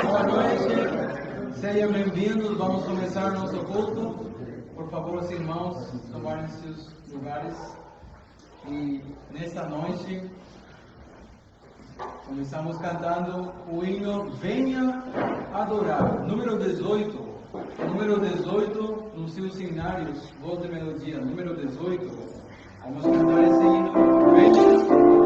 Boa noite, sejam bem-vindos. Vamos começar nosso culto. Por favor, os irmãos, tomarem seus lugares. E nesta noite, começamos cantando o hino Venha Adorar, número 18. Número 18 nos seus seminários, voz de melodia, número 18. Vamos cantar esse hino, Venha Adorar.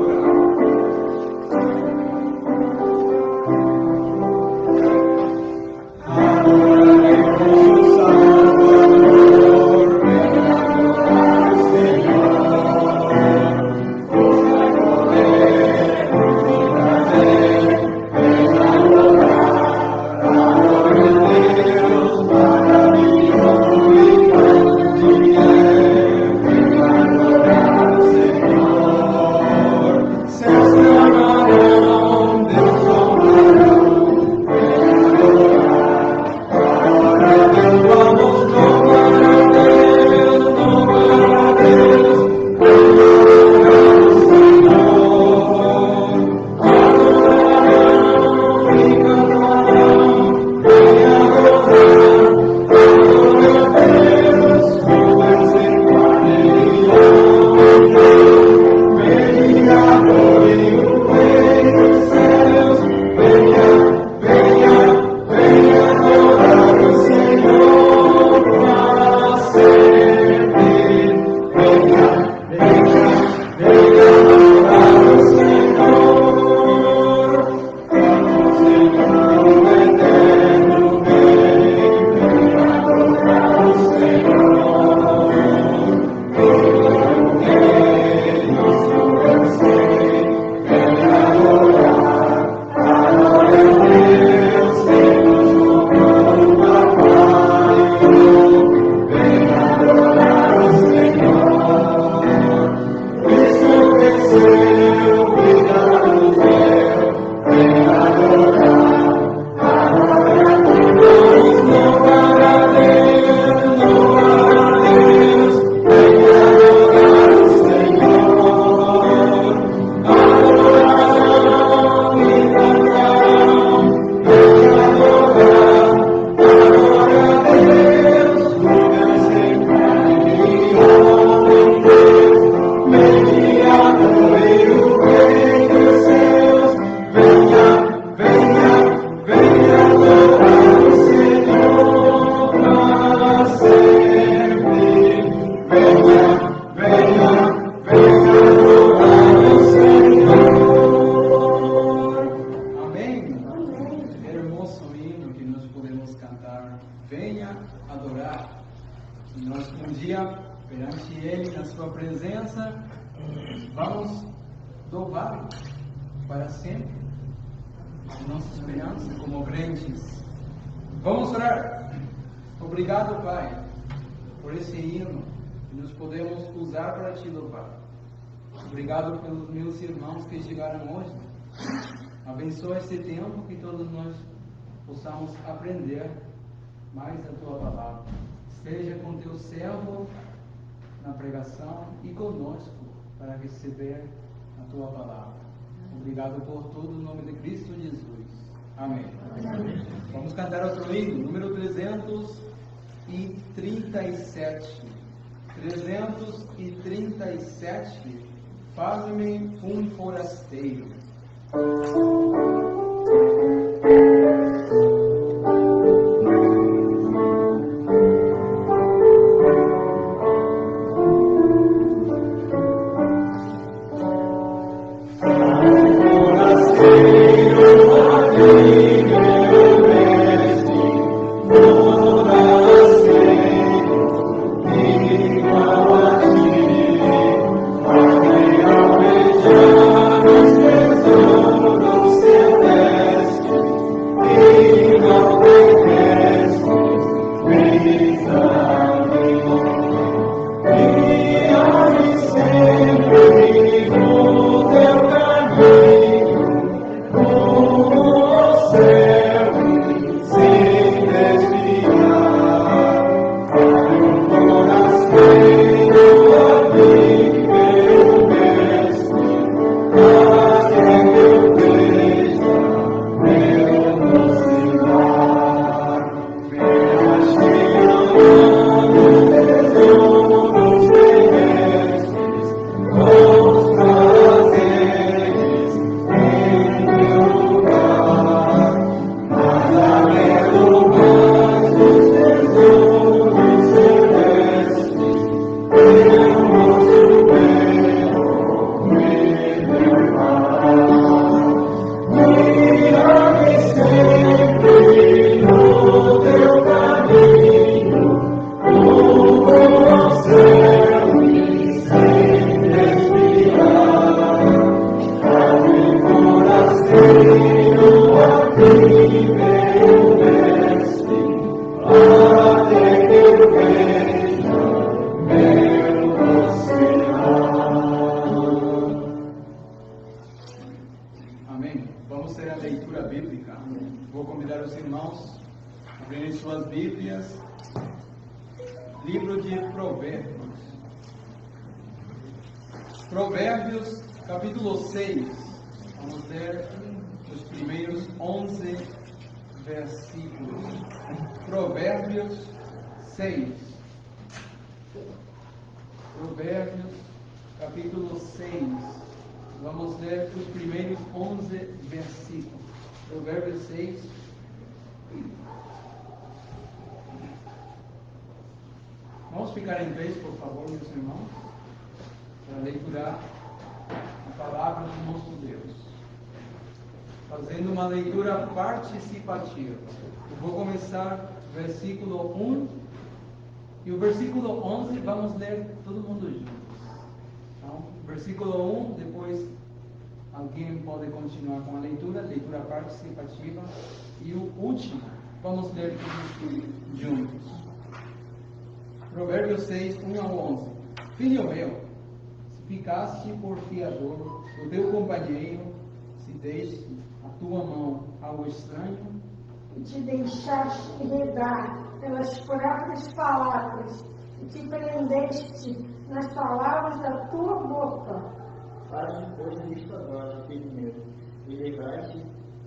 Vamos orar. Obrigado, Pai, por esse hino que nós podemos usar para Ti, louvar. Obrigado pelos meus irmãos que chegaram hoje. Abençoa esse tempo que todos nós possamos aprender mais a Tua palavra. Esteja com Teu servo na pregação e conosco para receber a Tua palavra. Obrigado por tudo, em nome de Cristo Jesus. Amém. Amém. Vamos cantar outro hino, número 337. 337. Faz-me um forasteiro. Vamos ter a leitura bíblica. Vou convidar os irmãos a abrirem suas Bíblias. Livro de Provérbios. Provérbios, capítulo 6. Vamos ler os primeiros 11 versículos. Provérbios 6. Provérbios, capítulo 6. Vamos ler os primeiros 11 versículos. Provérbios 6. Vamos ficar em pé, por favor, meus irmãos, para leiturar a palavra do nosso Deus. Fazendo uma leitura participativa. Eu vou começar versículo 1 e o versículo 11 vamos ler todo mundo juntos. Então, versículo 1, depois alguém pode continuar com a leitura participativa. E o último, vamos ler todos juntos. Provérbios 6, 1 ao 11. Filho meu, se ficaste por fiador do teu companheiro, se deste a tua mão ao estranho, e te deixaste enredar pelas próprias palavras, e te prendeste nas palavras da tua boca. Faz coisa disto agora, filho meu, e livrai-te,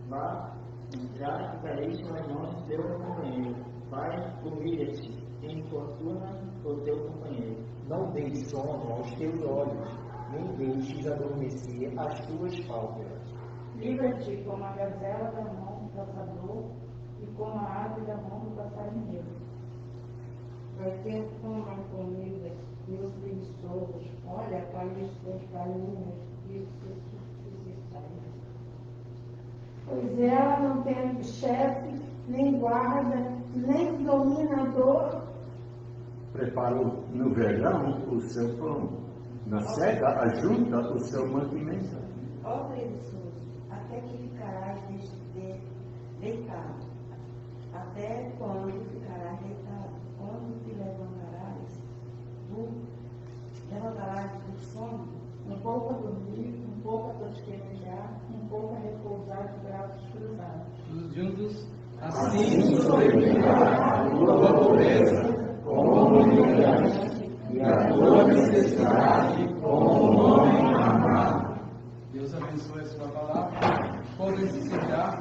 vá, entrar e caíste nas mãos do teu companheiro. Vai, humilha-te, e infortuna o teu companheiro. Não deis sono aos teus olhos, nem deixes adormecer as tuas pálpebras. Livra-te como a gazela da mão do caçador e como a ave da mão do passarinheiro. Vai ter coma comigo, meus preguiçosos, olha para as suas galinhas e se saem. Pois ela não tem chefe, nem guarda, nem dominador. Preparou no verão o seu pão, na cega ajunta o seu mantimento. Ó preguiçoso, até que ficarás deitado? Até quando ficarás deitado? Quando te levantarás do sono? Um pouco a dormir, um pouco a tosquenejar, um pouco a repousar de braços cruzados. Todos juntos. Assim sobrevirá a tua pobreza como um humilhante, e a tua necessidade como um homem amado. Deus abençoe a sua palavra. Podem se sentar.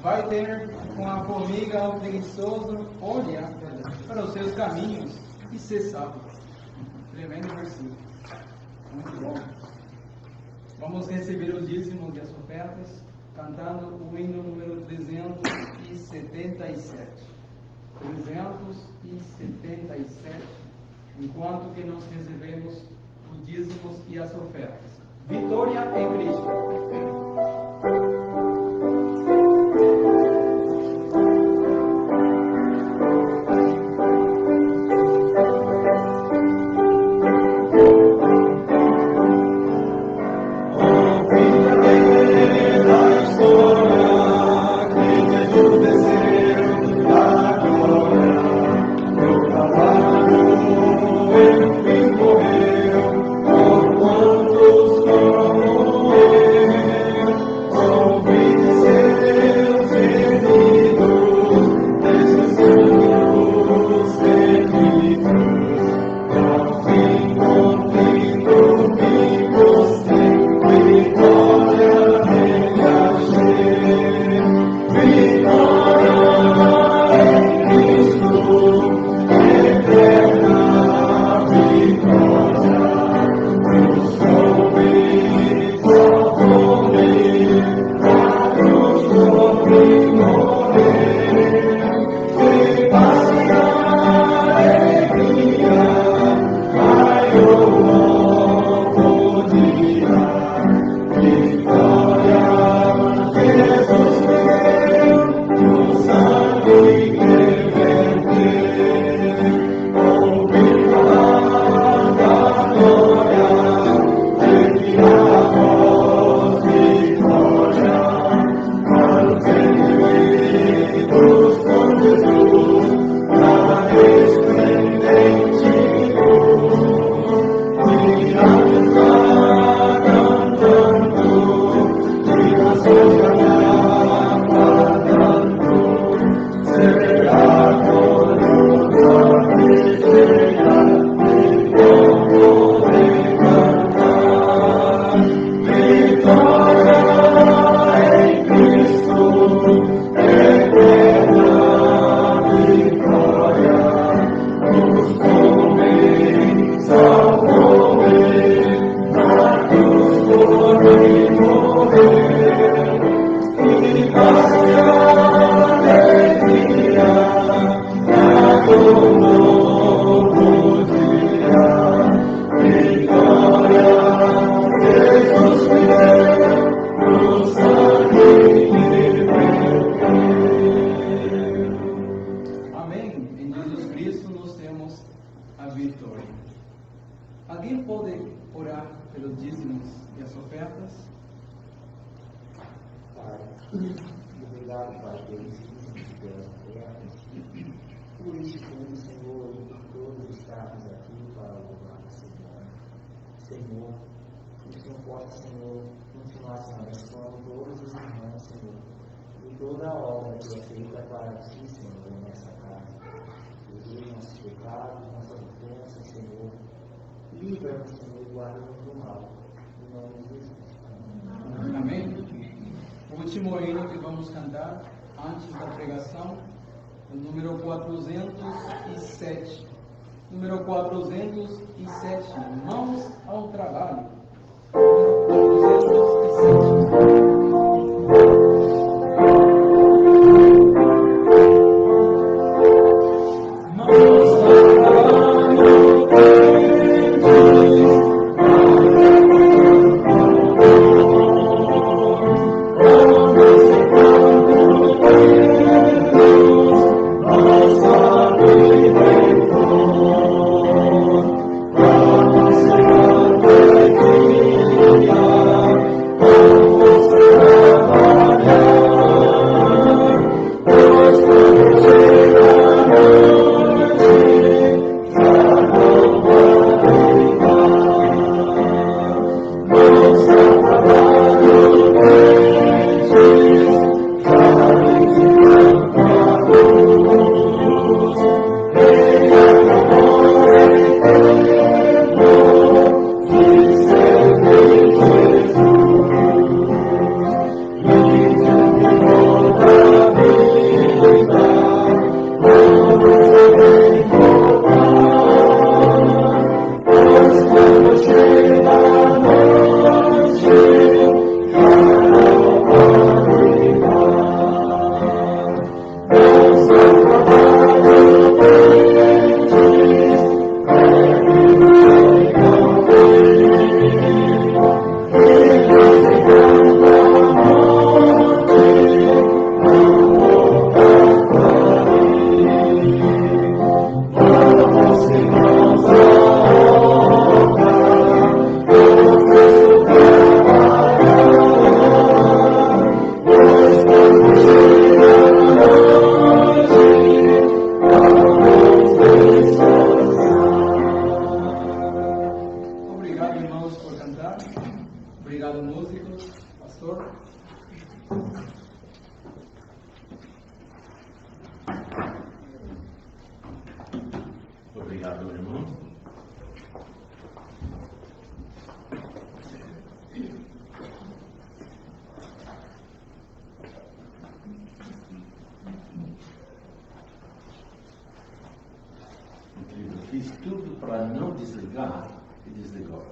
Vai ter com a formiga o preguiçoso, olha para os seus caminhos e ser sábio. Tremendo versículo. Muito bom. Vamos receber os dízimos e as ofertas cantando o hino número 377. 377. Enquanto que nós recebemos os dízimos e as ofertas. Vitória em Cristo. Por quantos Obrigado, Pai, pelos príncipes pela terra. Por isso tudo, Senhor, e por todos estarmos aqui para louvar o Senhor. Senhor, que o Senhor possa, Senhor, continuar se abençoando todos os irmãos, Senhor, e toda a obra que é feita para ti, Senhor, nessa casa. Perdoe nossos pecados, nossas ofensas, Senhor. Livra-nos, Senhor, e guarda-nos do mal. Em nome de Jesus. Amém? O último hino que vamos cantar antes da pregação, o número 407. Número 407, Mãos ao Trabalho. Número 407. Obrigado, músicos, pastor. Obrigado, irmão. Incrível. Fiz tudo para não desligar e desligou.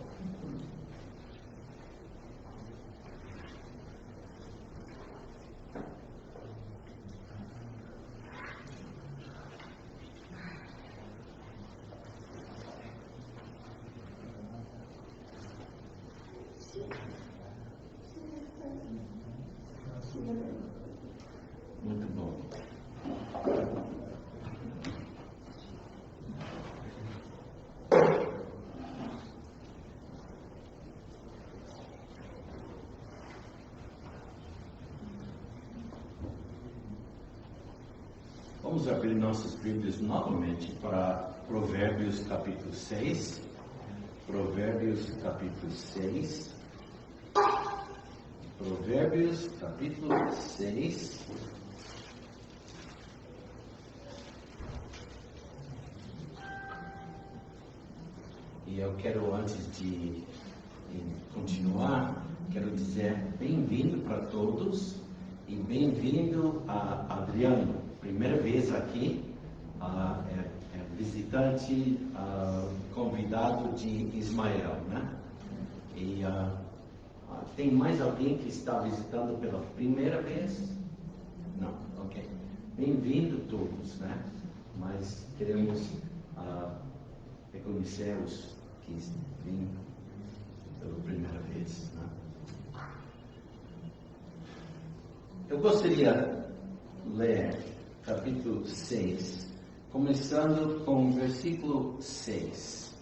Muito bom. Vamos abrir nossas Bíblias novamente para Provérbios capítulo 6. Provérbios capítulo 6. Provérbios capítulo 6. E eu quero, antes de continuar, quero dizer bem-vindo para todos e bem-vindo a Adriano. Primeira vez aqui, é visitante, convidado de Ismael, né? E tem mais alguém que está visitando pela primeira vez? Não, ok. Bem-vindo todos, né? Mas queremos reconhecer os que vêm pela primeira vez, né? Eu gostaria de ler capítulo 6, começando com o versículo 6.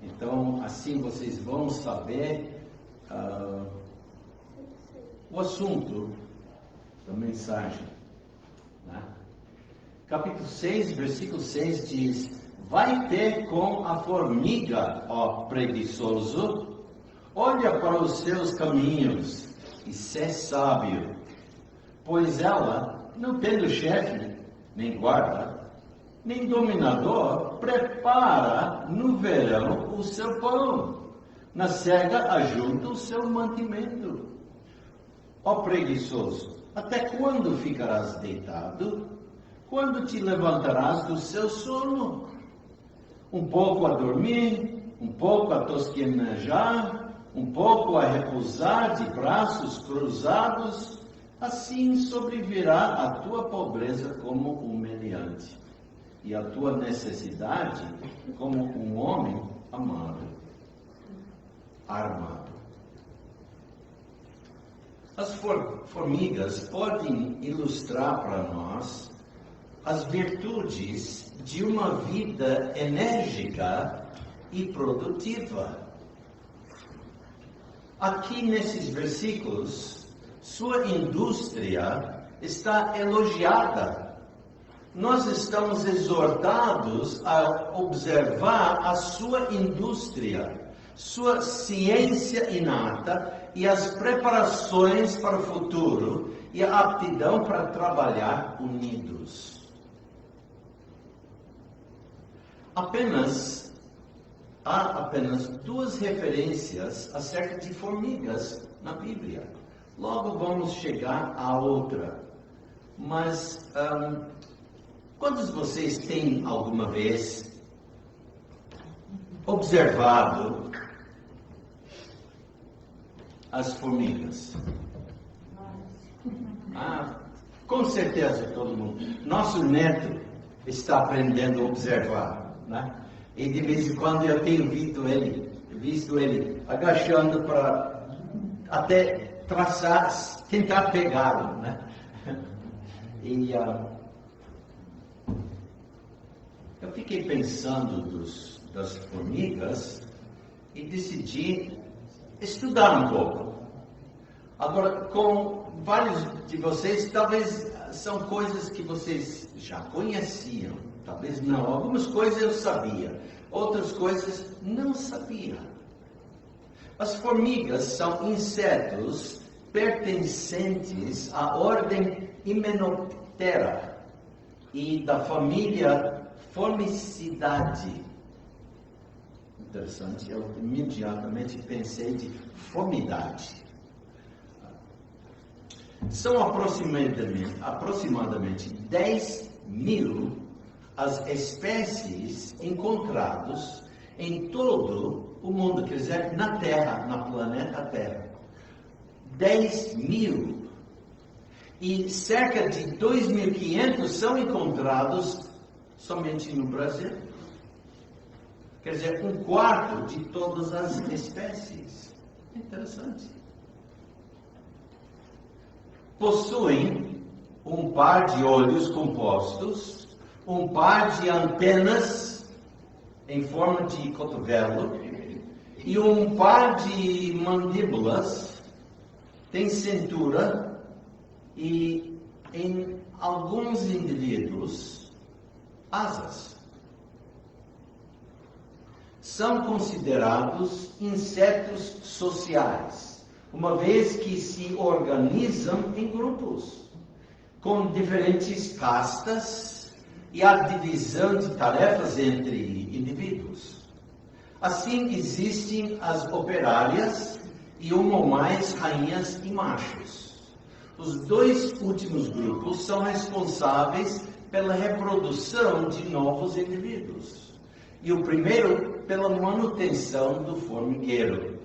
Então, assim vocês vão saber o assunto da mensagem. Né? Capítulo 6, versículo 6 diz: vai ter com a formiga, ó preguiçoso, olha para os seus caminhos e sê sábio, pois ela, não tendo chefe, nem guarda, nem dominador, prepara no verão o seu pão, na cega ajunta o seu mantimento. Ó preguiçoso, até quando ficarás deitado? Quando te levantarás do seu sono? Um pouco a dormir, um pouco a tosquenejar, um pouco a repousar de braços cruzados, assim sobrevirá a tua pobreza como um meliante, e a tua necessidade como um homem armado. As formigas podem ilustrar para nós as virtudes de uma vida enérgica e produtiva. Aqui nesses versículos, sua indústria está elogiada. Nós estamos exortados a observar a sua indústria, sua ciência inata e as preparações para o futuro e a aptidão para trabalhar unidos. Há apenas 2 referências acerca de formigas na Bíblia. Logo vamos chegar à outra. Mas quantos de vocês têm alguma vez observado as formigas? Com certeza todo mundo. Nosso neto está aprendendo a observar, né? E de vez em quando eu tenho visto ele agachando para até traçar, tentar pegá-lo, né? E eu fiquei pensando das formigas e decidi estudar um pouco. Agora, com vários de vocês, talvez são coisas que vocês já conheciam, talvez não. Algumas coisas eu sabia, outras coisas não sabia. As formigas são insetos pertencentes à ordem Hymenoptera e da família Formicidae. Interessante, eu imediatamente pensei de formidade. São aproximadamente 10.000 as espécies encontradas em todo o mundo, quer dizer, na Terra, na planeta Terra. 10.000. E cerca de 2.500 são encontrados somente no Brasil. Quer dizer, 1/4 de todas as espécies. Interessante. Possuem um par de olhos compostos, um par de antenas em forma de cotovelo e um par de mandíbulas. Tem cintura e, em alguns indivíduos, asas. São considerados insetos sociais, uma vez que se organizam em grupos, com diferentes castas e a divisão de tarefas entre indivíduos. Assim, existem as operárias e uma ou mais rainhas e machos. Os 2 últimos grupos são responsáveis pela reprodução de novos indivíduos, e o primeiro pela manutenção do formigueiro,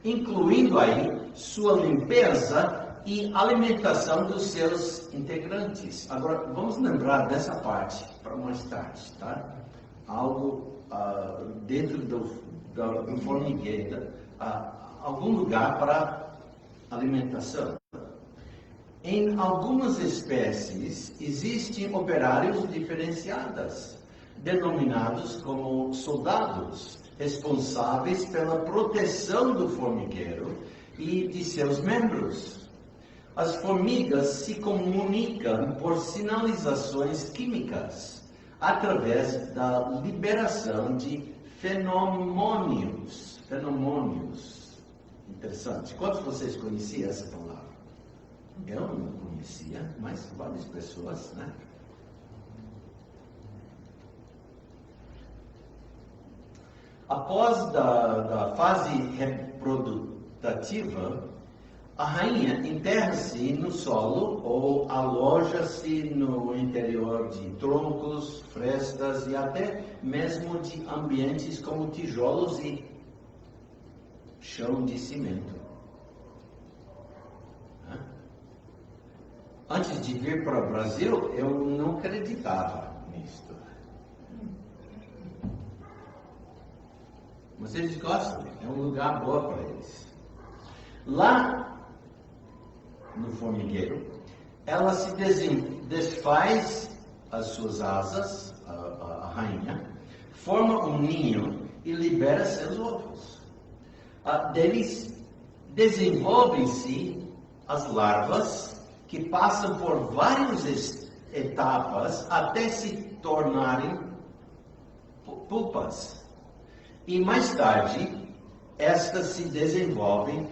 incluindo aí sua limpeza e alimentação dos seus integrantes. Agora, vamos lembrar dessa parte para mais tarde, tá? Algo dentro do formigueiro, algum lugar para alimentação. Em algumas espécies, existem operários diferenciados, denominados como soldados, responsáveis pela proteção do formigueiro e de seus membros. As formigas se comunicam por sinalizações químicas através da liberação de fenomônios. Interessante. Quantos de vocês conheciam essa palavra? Eu não conhecia, mas várias pessoas, né? Após da fase reprodutiva, a rainha enterra-se no solo ou aloja-se no interior de troncos, frestas e até mesmo de ambientes como tijolos e chão de cimento. Antes de vir para o Brasil, eu não acreditava nisso. Mas eles gostam, é um lugar bom para eles. Lá no formigueiro, ela se desfaz as suas asas, a rainha, forma um ninho e libera seus ovos. Deles desenvolvem-se as larvas que passam por várias etapas até se tornarem pupas. E mais tarde, estas se desenvolvem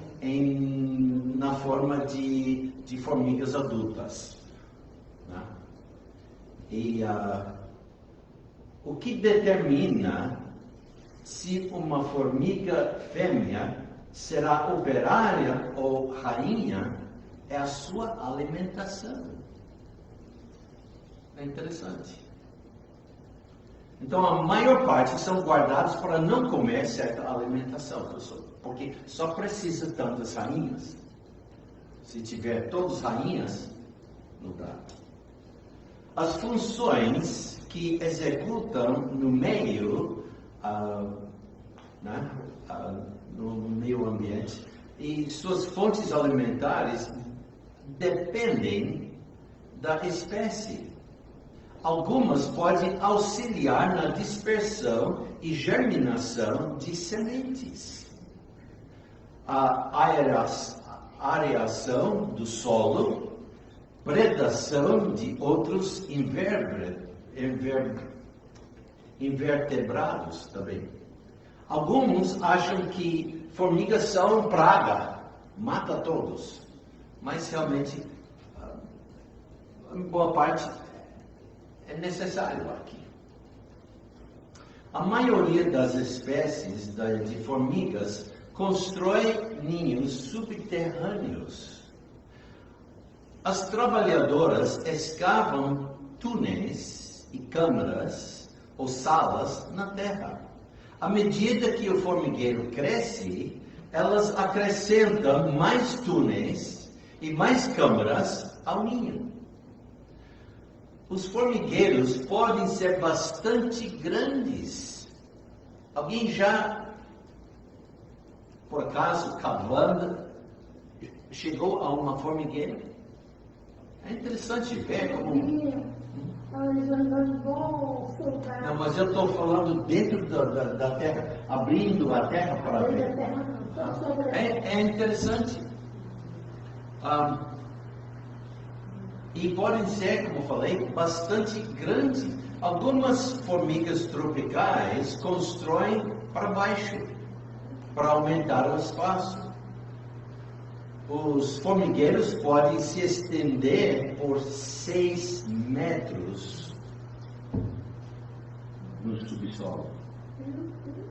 na forma de formigas adultas. Né? E o que determina se uma formiga fêmea será operária ou rainha é a sua alimentação. É interessante. Então, a maior parte são guardados para não comer certa alimentação, porque só precisa tantas rainhas. Se tiver todas rainhas, não dá. As funções que executam no meio, no meio ambiente, e suas fontes alimentares dependem da espécie. Algumas podem auxiliar na dispersão e germinação de sementes. A areação do solo, predação de outros invertebrados também. Alguns acham que formigas são praga, mata todos, mas realmente, em boa parte, é necessário aqui. A maioria das espécies de formigas constrói ninhos subterrâneos. As trabalhadoras escavam túneis e câmaras ou salas na terra. À medida que o formigueiro cresce, elas acrescentam mais túneis e mais câmaras ao ninho. Os formigueiros podem ser bastante grandes. Alguém já, por acaso, cavando, chegou a uma formigueira? É interessante ver como... Não, mas eu estou falando dentro da terra, abrindo a terra para ver. É interessante. E podem ser, como falei, bastante grandes. Algumas formigas tropicais constroem para baixo, para aumentar o espaço. Os formigueiros podem se estender por 6 metros no subsolo.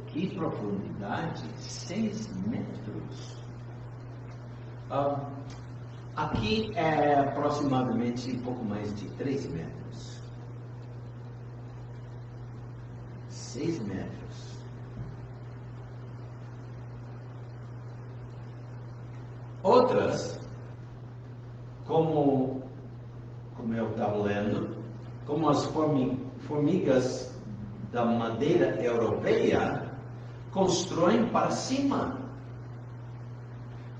Que profundidade? 6 metros. Aqui é aproximadamente um pouco mais de 3 metros. 6 metros. Outras, como eu estava lendo, como as formigas da madeira europeia, constroem para cima.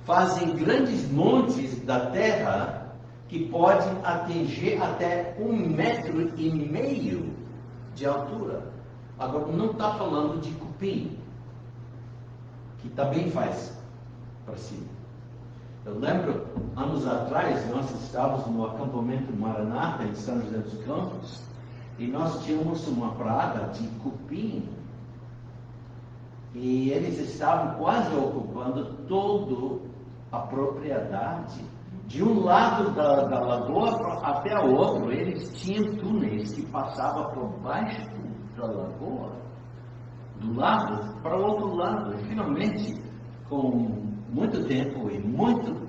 Fazem grandes montes da terra que podem atingir até 1,5 metros de altura. Agora, não está falando de cupim, que também faz para cima. Eu lembro, anos atrás, nós estávamos no acampamento Maranata, em São José dos Campos, e nós tínhamos uma praga de cupim. E eles estavam quase ocupando toda a propriedade. De um lado da lagoa até o outro, eles tinham túneis que passavam por baixo da lagoa, do lado para o outro lado. E finalmente, com muito tempo e muito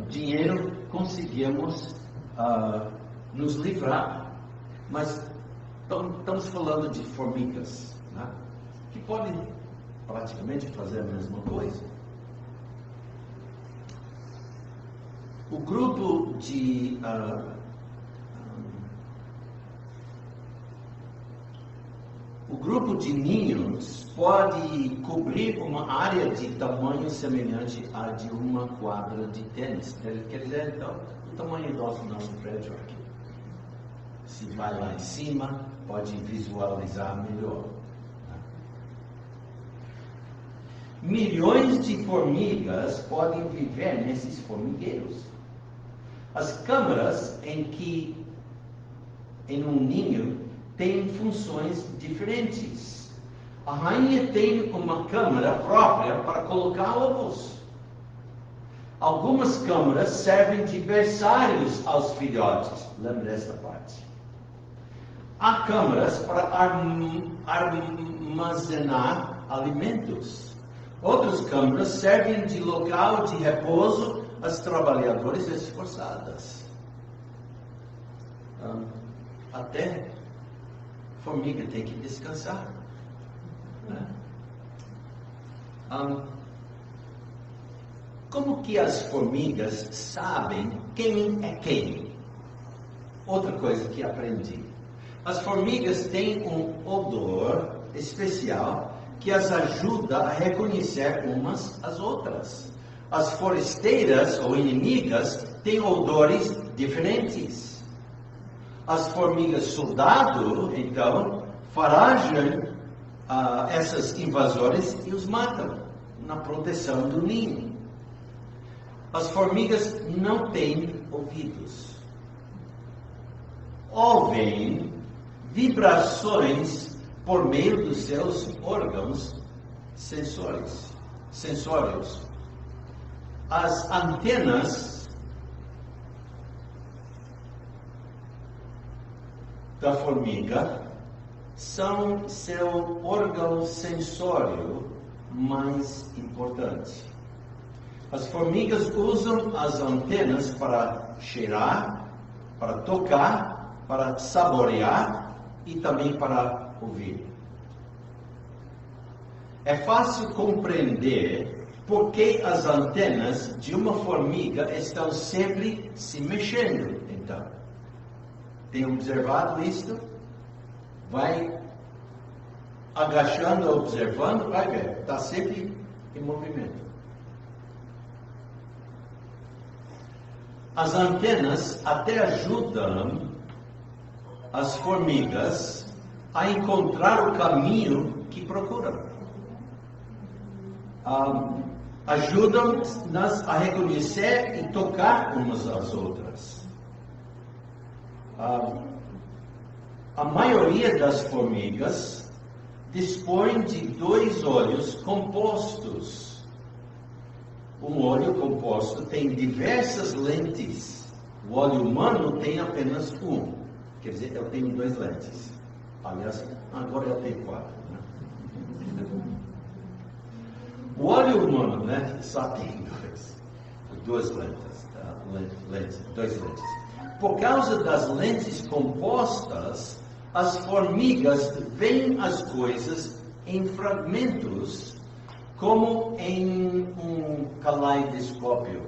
dinheiro, conseguimos nos livrar. Mas estamos falando de formigas, né? Que podem praticamente fazer a mesma coisa. O grupo de ninhos pode cobrir uma área de tamanho semelhante à de uma quadra de tênis. Quer dizer, então, o tamanho do nosso prédio aqui. Se vai lá em cima, pode visualizar melhor. Milhões de formigas podem viver nesses formigueiros. As câmaras em um ninho têm funções diferentes. A rainha tem uma câmara própria para colocar ovos. Algumas câmaras servem de berçários aos filhotes. Lembra desta parte? Há câmaras para armazenar alimentos. Outras câmaras servem de local de repouso às trabalhadoras esforçadas. Até formiga tem que descansar, né? Como que as formigas sabem quem é quem? Outra coisa que aprendi. As formigas têm um odor especial que as ajuda a reconhecer umas às outras. As forasteiras ou inimigas têm odores diferentes. As formigas soldado, então, farejam essas invasores e os matam na proteção do ninho. As formigas não têm ouvidos. Ouvem vibrações por meio dos seus órgãos sensórios. As antenas da formiga são seu órgão sensório mais importante. As formigas usam as antenas para cheirar, para tocar, para saborear e também para ouvir. É fácil compreender por que as antenas de uma formiga estão sempre se mexendo, então. Tem observado isto? Vai agachando, observando, vai ver, está sempre em movimento. As antenas até ajudam as formigas a encontrar o caminho que procuram. Ajudam-nas a reconhecer e tocar umas às outras. A maioria das formigas dispõe de 2 olhos compostos. Um olho composto tem diversas lentes. O olho humano tem apenas um. Quer dizer, eu tenho 2 lentes. Aliás, agora eu tenho 4. Né? O olho humano, né, só tem 2 lentes. 2 lentes. Por causa das lentes compostas, as formigas veem as coisas em fragmentos, como em um caleidoscópio.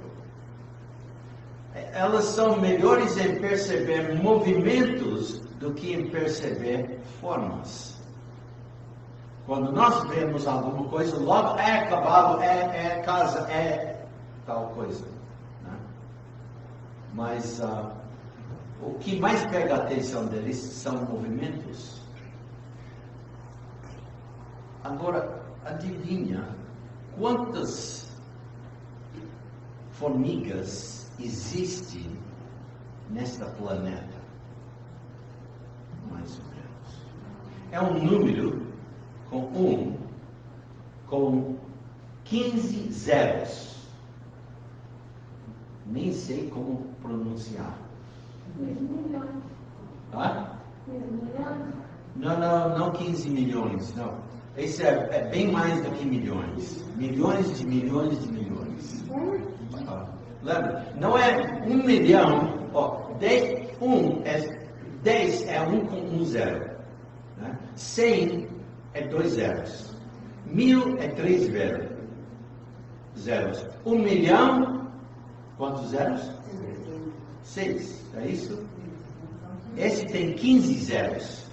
Elas são melhores em perceber movimentos do que em perceber formas. Quando nós vemos alguma coisa, logo é cavalo, é casa, é tal coisa. Né? Mas o que mais pega a atenção deles são movimentos. Agora, adivinha quantas formigas existem nesta planeta? Mais ou menos. É um número com 15 zeros. Nem sei como pronunciar. 2 milhões. Hã? 2 milhões. Não 15 milhões, não. Esse é bem mais do que milhões. Milhões de milhões de milhões. Lembra? Não é 1 milhão. 10 é 1 com 1 zero. Né? 100 é 2 zeros. 1000 é 3 zeros. 1 milhão, quantos zeros? 6. É isso? Esse tem 15 zeros.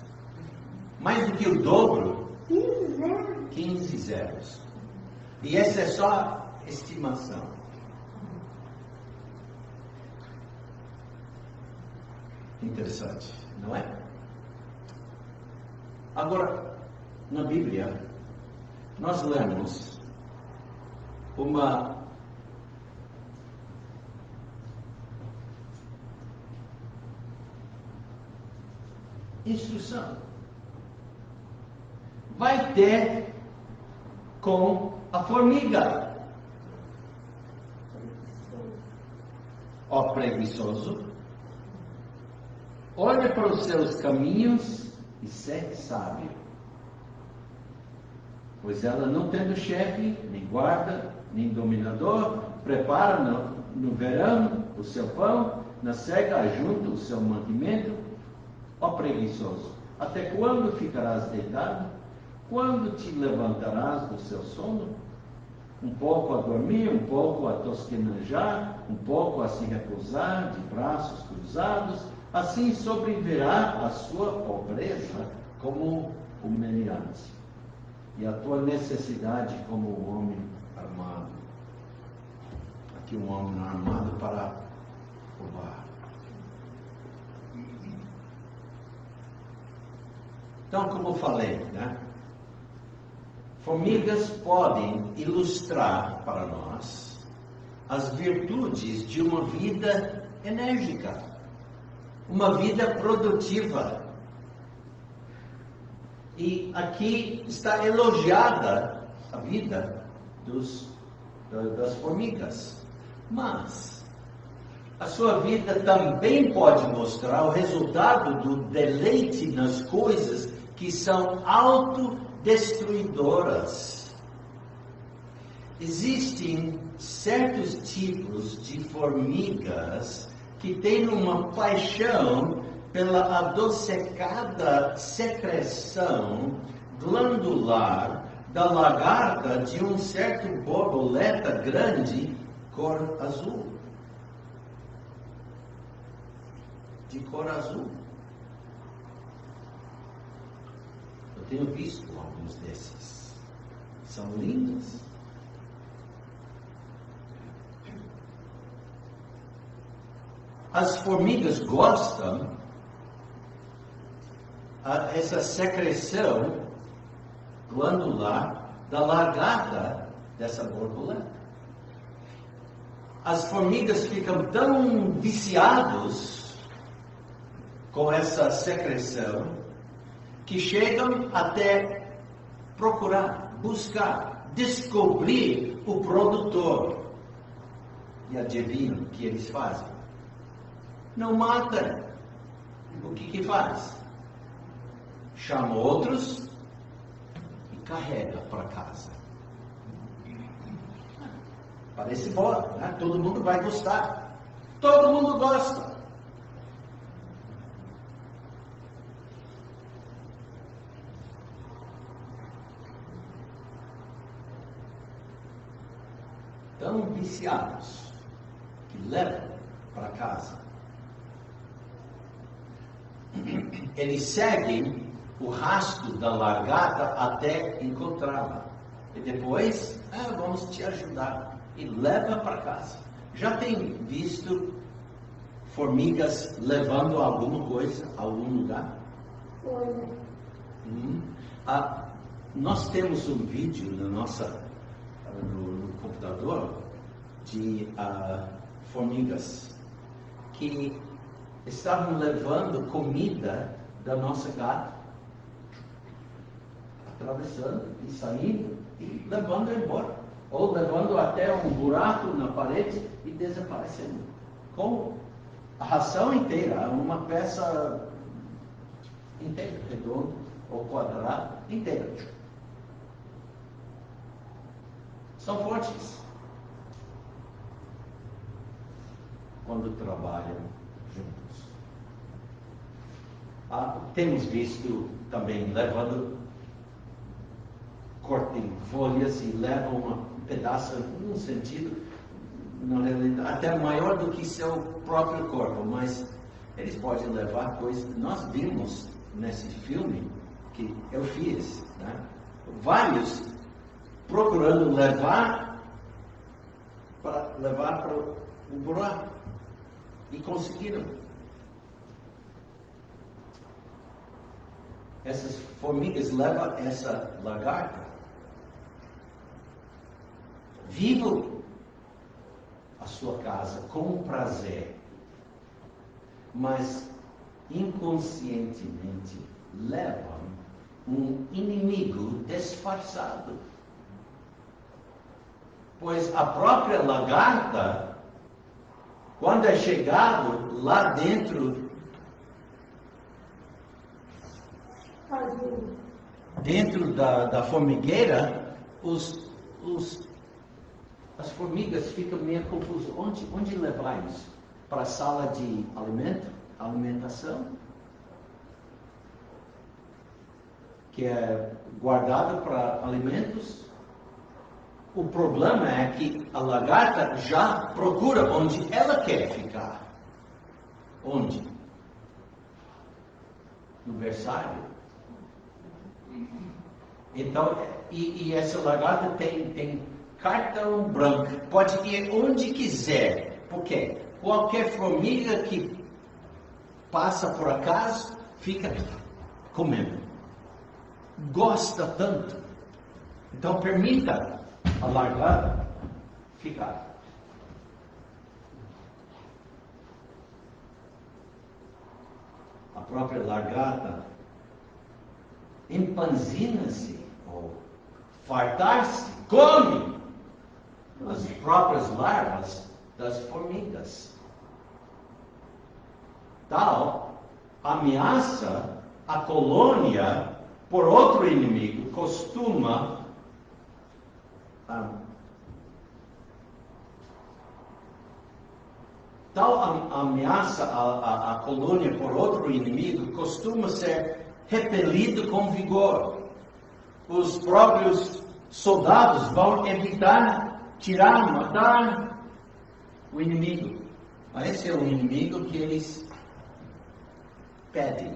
Mais do que o dobro. 15 zeros. 15 zeros. E essa é só estimação. Interessante, não é? Agora, na Bíblia, nós lemos uma instrução. Vai ter com a formiga. Ó preguiçoso, olha para os seus caminhos e segue sábio. Pois ela, não tendo chefe, nem guarda, nem dominador, prepara no verão o seu pão, na cega ajunta o seu mantimento. Ó preguiçoso, até quando ficarás deitado? Quando te levantarás do seu sono? Um pouco a dormir, um pouco a tosquenejar, um pouco a se repousar de braços cruzados, assim sobrevirá a sua pobreza como o meliante, e a tua necessidade como um homem armado. Aqui um homem armado para roubar. Então, como eu falei, né? Formigas podem ilustrar para nós as virtudes de uma vida enérgica, uma vida produtiva. E aqui está elogiada a vida das formigas. Mas a sua vida também pode mostrar o resultado do deleite nas coisas que são autodestruidoras. Existem certos tipos de formigas que têm uma paixão pela adocicada secreção glandular da lagarta de um certo borboleta grande, cor azul. De cor azul. Eu tenho visto alguns desses. São lindos. As formigas gostam essa secreção glandular da lagarta dessa borboleta. As formigas ficam tão viciados com essa secreção que chegam até procurar, buscar, descobrir o produtor. E adivinham o que eles fazem? Não matam. O que faz? Chama outros e carrega para casa. Parece bom, né? Todo mundo vai gostar. Todo mundo gosta. Tão viciados que levam para casa. Eles seguem o rastro da lagarta até encontrá-la. E depois, vamos te ajudar. E leva para casa. Já tem visto formigas levando alguma coisa a algum lugar? Olha. Nós temos um vídeo no computador de formigas que estavam levando comida da nossa gata, atravessando e saindo e levando embora, ou levando até um buraco na parede e desaparecendo, com a ração inteira, uma peça inteira, redonda ou quadrada, inteira. São fortes quando trabalham juntos. Temos visto também levando, cortem folhas e levam um pedaço, num sentido, na realidade, até maior do que seu próprio corpo, mas eles podem levar coisas. Nós vimos nesse filme que eu fiz, né? Vários procurando levar para o buraco e conseguiram. Essas formigas levam essa lagarta vivo a sua casa com prazer, mas inconscientemente levam um inimigo disfarçado. Pois a própria lagarta, quando é chegado lá dentro da formigueira, as formigas ficam meio confusas. Onde levar isso? Para a sala de alimentação? Que é guardada para alimentos? O problema é que a lagarta já procura onde ela quer ficar. Onde? No berçário. Então, e essa lagarta tem cartão branco, pode ir onde quiser. Por quê? Qualquer formiga que passa por acaso, fica comendo. Gosta tanto. Então, permita a lagarta ficar. A própria lagarta empanzina-se, ou fartar-se, come as próprias larvas das formigas. Tal ameaça a colônia por outro inimigo costuma tal ameaça à colônia por outro inimigo costuma ser repelido com vigor. Os próprios soldados vão evitar tirar, matar o inimigo. Esse é o inimigo que eles pedem.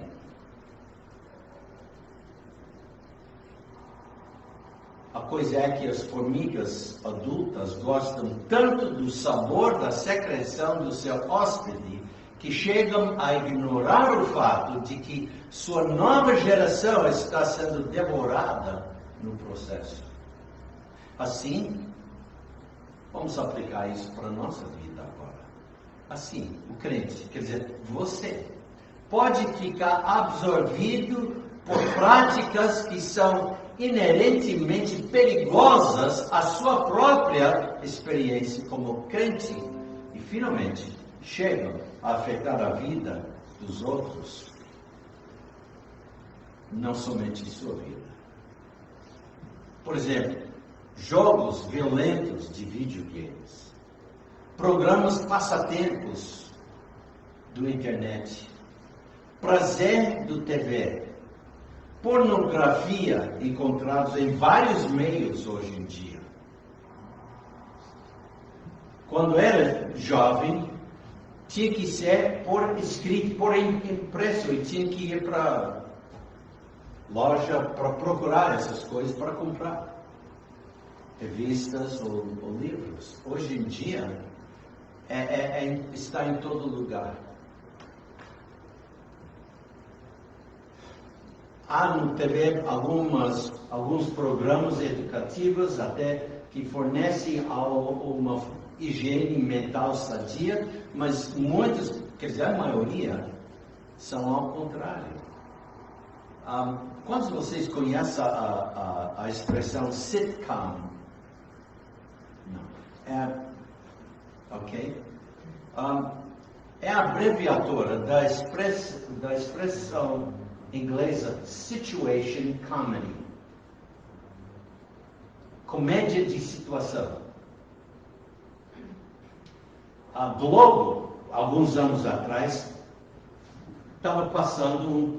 A coisa é que as formigas adultas gostam tanto do sabor da secreção do seu hóspede que chegam a ignorar o fato de que sua nova geração está sendo devorada no processo. Assim, vamos aplicar isso para a nossa vida agora. Assim, o crente, quer dizer, você, pode ficar absorvido por práticas que são inerentemente perigosas à sua própria experiência como crente e finalmente chegam a afetar a vida dos outros, não somente sua vida. Por exemplo, jogos violentos de videogames, programas passatempos do internet, prazer do TV, pornografia encontrados em vários meios hoje em dia. Quando era jovem, tinha que ser por escrito, por impresso, e tinha que ir para loja para procurar essas coisas para comprar. Revistas ou livros. Hoje em dia, está em todo lugar. Há no TV alguns programas educativos até que fornecem uma higiene mental sadia, mas muitos, quer dizer, a maioria, são ao contrário. Quantos de vocês conhecem a expressão sitcom? Não. Ok? É a abreviatura da expressão inglesa situation comedy. Comédia de situação. A Globo, alguns anos atrás, estava passando um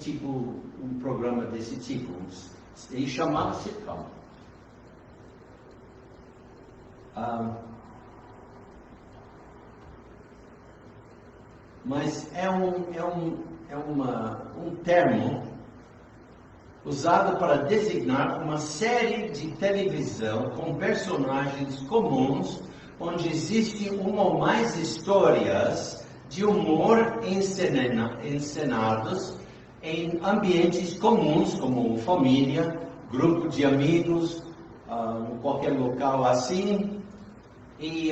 programa desse tipo, e chamava sitcom. Mas é um termo usado para designar uma série de televisão com personagens comuns, onde existem uma ou mais histórias de humor encenados em ambientes comuns, como família, grupo de amigos, em qualquer local assim, e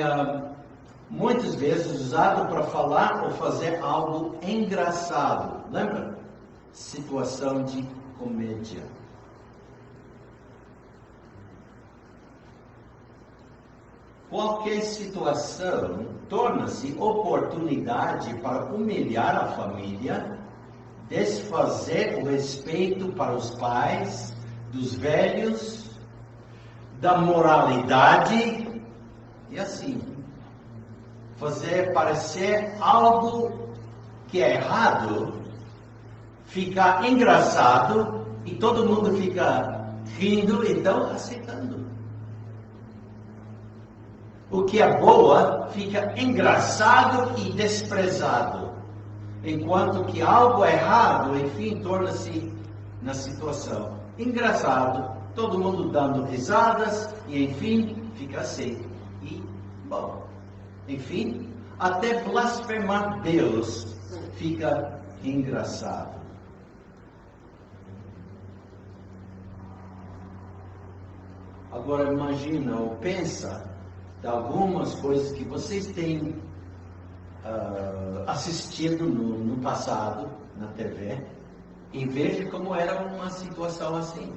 muitas vezes usado para falar ou fazer algo engraçado. Lembra? Situação de comédia. Qualquer situação torna-se oportunidade para humilhar a família, desfazer o respeito para os pais, dos velhos, da moralidade e assim. Fazer parecer algo que é errado, ficar engraçado e todo mundo fica rindo, então aceitando. O que é boa fica engraçado e desprezado, enquanto que algo errado, enfim, torna-se na situação engraçado, todo mundo dando risadas e enfim fica aceito e bom. Enfim, até blasfemar Deus fica engraçado. Agora imagina ou pensa de algumas coisas que vocês têm assistido no passado, na TV, e veja como era uma situação assim.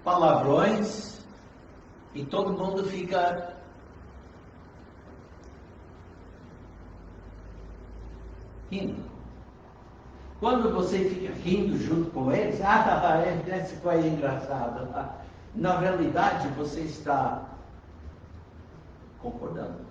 Palavrões, e todo mundo fica rindo. Quando você fica rindo junto com eles, esse foi engraçado. Na realidade, você está concordando.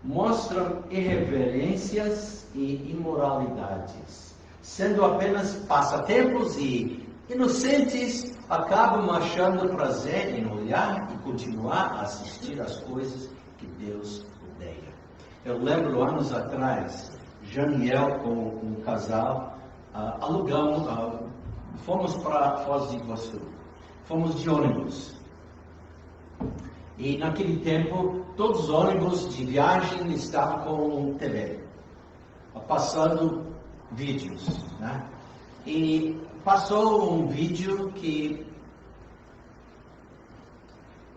Mostram irreverências e imoralidades, sendo apenas passatempos e inocentes, acabam achando prazer em olhar e continuar a assistir às coisas que Deus odeia. Eu lembro anos atrás, Janiel com um casal, alugamos, fomos para Foz do Iguaçu, fomos de ônibus. E naquele tempo, todos os ônibus de viagem estavam com TV, passando vídeos, né? E passou um vídeo que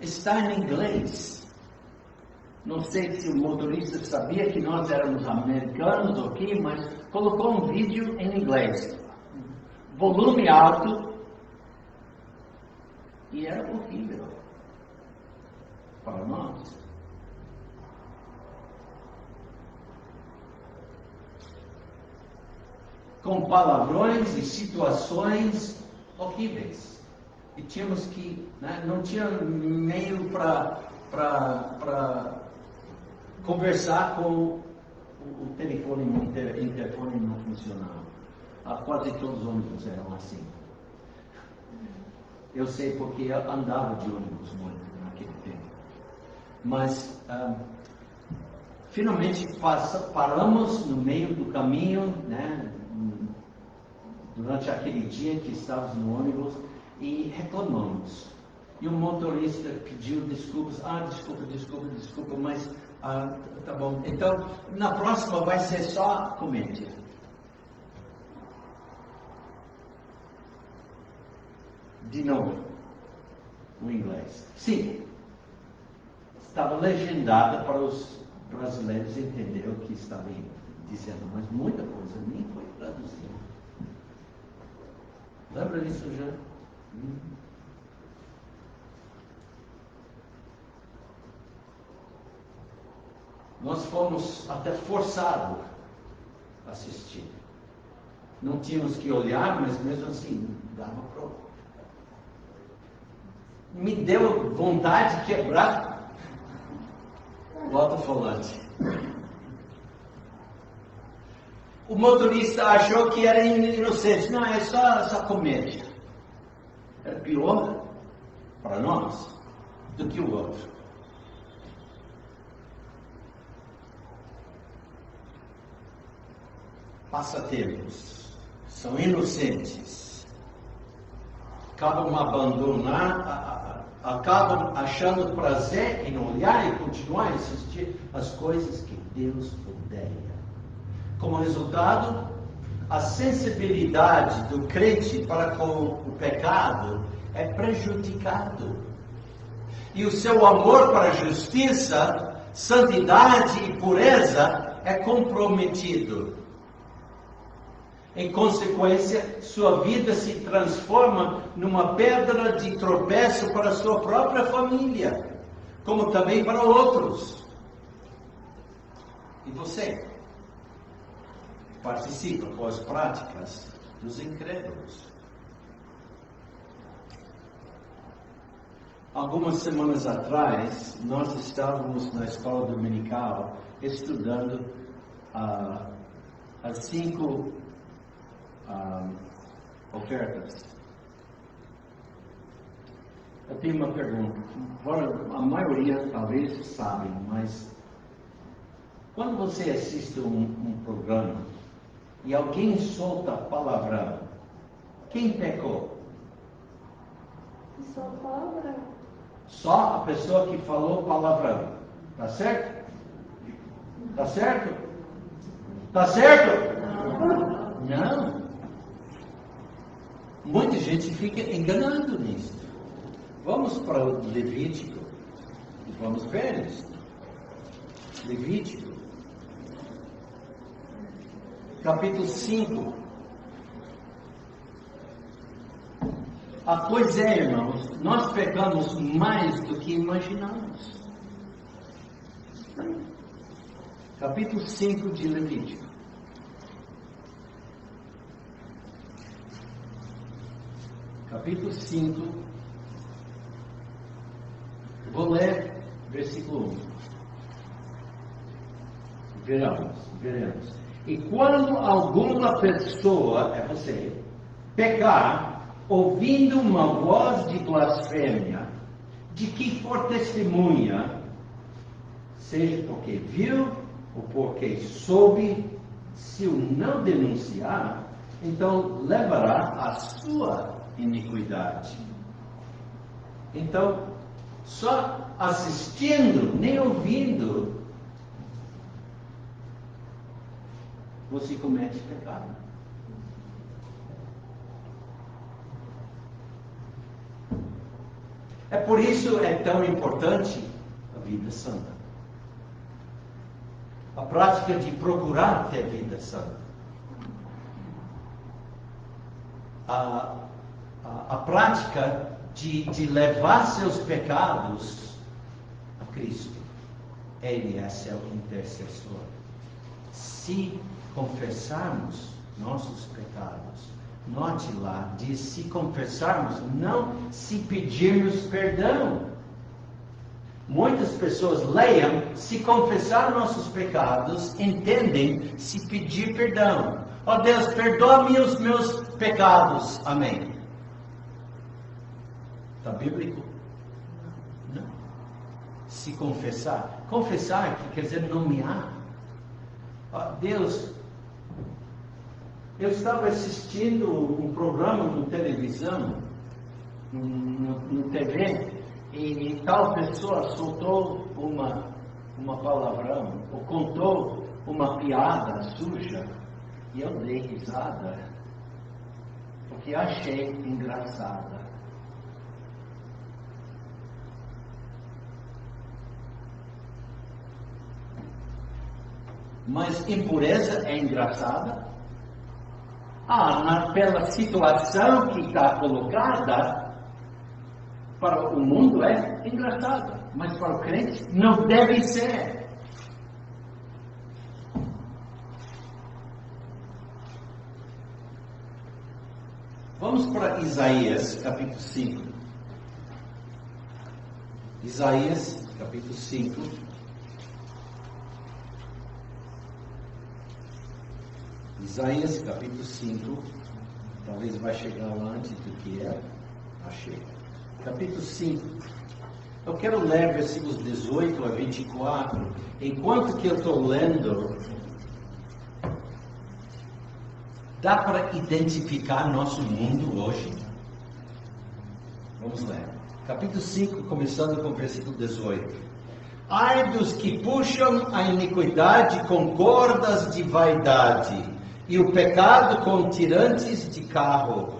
está em inglês. Não sei se o motorista sabia que nós éramos americanos ou quê, mas colocou um vídeo em inglês. Volume alto. E era horrível para nós. Com palavrões e situações horríveis. E tínhamos que, né, não tinha meio para conversar com o telefone, o interfone não funcionava. Quase todos os ônibus eram assim. Eu sei porque eu andava de ônibus muito naquele tempo. Mas, finalmente paramos no meio do caminho, né, durante aquele dia que estávamos no ônibus e reclamamos. E o motorista pediu desculpas. Desculpa, mas tá bom. Então, na próxima vai ser só comédia. De novo, o inglês. Sim, estava legendada para os brasileiros entenderem o que estava dizendo, mas muita coisa nem foi traduzida. Lembra disso já? Nós fomos até forçados a assistir. Não tínhamos que olhar, mas mesmo assim, dava para... Me deu vontade de quebrar o alto-falante. O motorista achou que era inocente. Não, é só comédia. Era pior para nós do que o outro. Passatempos são inocentes. Acabam acabam achando prazer em olhar e continuar a assistir as coisas que Deus odeia. Como resultado, a sensibilidade do crente para com o pecado é prejudicado. E o seu amor para a justiça, santidade e pureza é comprometido. Em consequência, sua vida se transforma numa pedra de tropeço para a sua própria família, como também para outros. E você participa com as práticas dos incrédulos. Algumas semanas atrás, nós estávamos na escola dominical estudando as 5 ofertas. Eu tenho uma pergunta. A maioria talvez sabem, mas quando você assiste um programa e alguém solta palavrão, quem pecou? Só palavrão. Só a pessoa que falou palavrão. Tá certo? Tá certo? Tá certo? Não. Muita gente fica enganando nisso. Vamos para o Levítico e vamos ver isso. Levítico, capítulo 5. A coisa é, irmãos, nós pecamos mais do que imaginamos. Capítulo 5 de Levítico. Capítulo 5, vou ler versículo 1. Veremos. E quando alguma pessoa, é você, pecar, ouvindo uma voz de blasfêmia, de que for testemunha, seja porque viu ou porque soube, se o não denunciar, então levará a sua iniquidade. Então, só assistindo, nem ouvindo, você comete pecado. É por isso é tão importante a vida santa. A prática de procurar ter vida santa. A prática de levar seus pecados a Cristo. Ele é seu intercessor. Se confessarmos nossos pecados, note lá, diz se confessarmos, não se pedirmos perdão. Muitas pessoas leiam, se confessar nossos pecados, entendem se pedir perdão. Ó Deus, perdoa-me os meus pecados. Amém. Está bíblico? Não. Se confessar. Confessar quer dizer nomear. Ó Deus, eu estava assistindo um programa no televisão, no TV, e tal pessoa soltou uma palavrão, ou contou uma piada suja, e eu dei risada, porque achei engraçada. Mas impureza é engraçada? Pela situação que está colocada, para o mundo é engraçada, mas para o crente não deve ser. Vamos para Isaías, capítulo 5. Isaías, capítulo 5. Isaías, capítulo 5. Talvez vai chegar lá antes do que é. Achei. Capítulo 5. Eu quero ler versículos 18 a 24. Enquanto que eu estou lendo, dá para identificar nosso mundo hoje? Vamos ler. Capítulo 5, começando com o versículo 18. Ai dos que puxam a iniquidade com cordas de vaidade, e o pecado com tirantes de carro.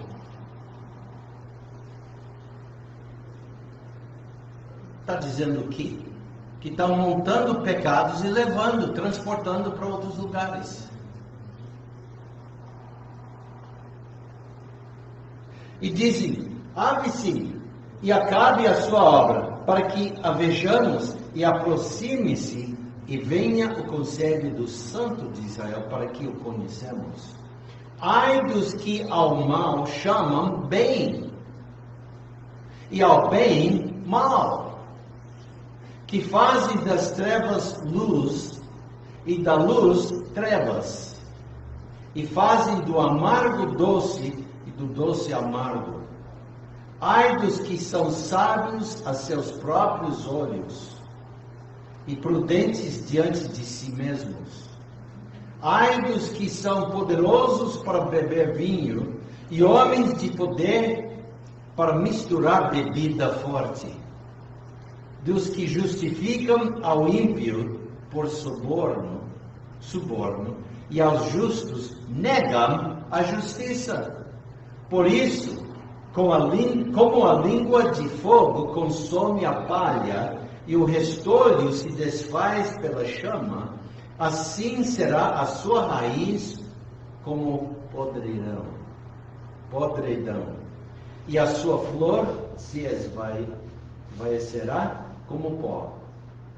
Está dizendo o quê? Que estão montando pecados e levando, transportando para outros lugares. E dizem, ave-se e acabe a sua obra, para que a vejamos e aproxime-se e venha o conselho do Santo de Israel, para que o conheçamos. Ai dos que ao mal chamam bem, e ao bem mal, que fazem das trevas luz, e da luz trevas, e fazem do amargo doce, e do doce amargo. Ai dos que são sábios a seus próprios olhos, e prudentes diante de si mesmos. Ai dos que são poderosos para beber vinho, e homens de poder para misturar bebida forte. Dos que justificam ao ímpio por suborno, e aos justos negam a justiça. Por isso, como a língua de fogo consome a palha, e o restolho se desfaz pela chama, assim será a sua raiz como podridão, e a sua flor se esvaecerá como pó,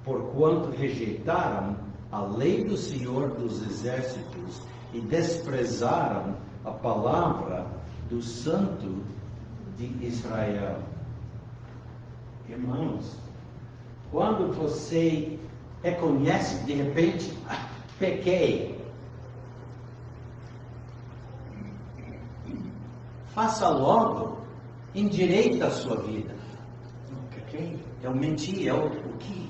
porquanto rejeitaram a lei do Senhor dos Exércitos e desprezaram a palavra do Santo de Israel. Irmãos, quando você reconhece de repente, pequei, faça logo, endireita a sua vida. Pequei, eu menti, o que?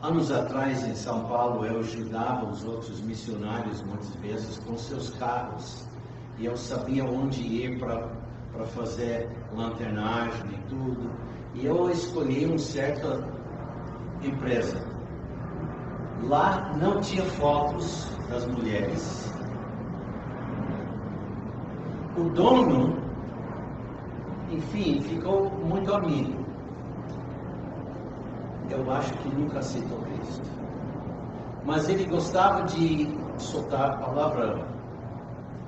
Anos atrás, em São Paulo, eu ajudava os outros missionários, muitas vezes, com seus carros. E eu sabia onde ir para fazer lanternagem e tudo. E eu escolhi uma certa empresa. Lá não tinha fotos das mulheres. O dono, enfim, ficou muito amigo. Eu acho que nunca aceitou Cristo. Mas ele gostava de soltar palavrão.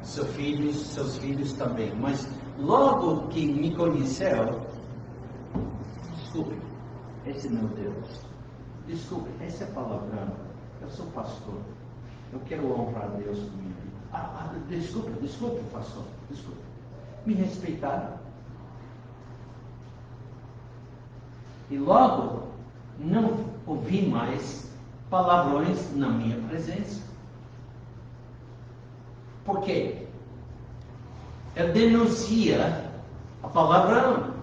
Seus filhos também. Mas logo que me conheceu, desculpe, esse é meu Deus. Desculpe, esse é palavrão. Eu sou pastor. Eu quero honrar a Deus com minha vida. Desculpe, pastor. Desculpe. Me respeitaram. E logo, não ouvi mais palavrões na minha presença. Por quê? Eu denuncia a palavrão.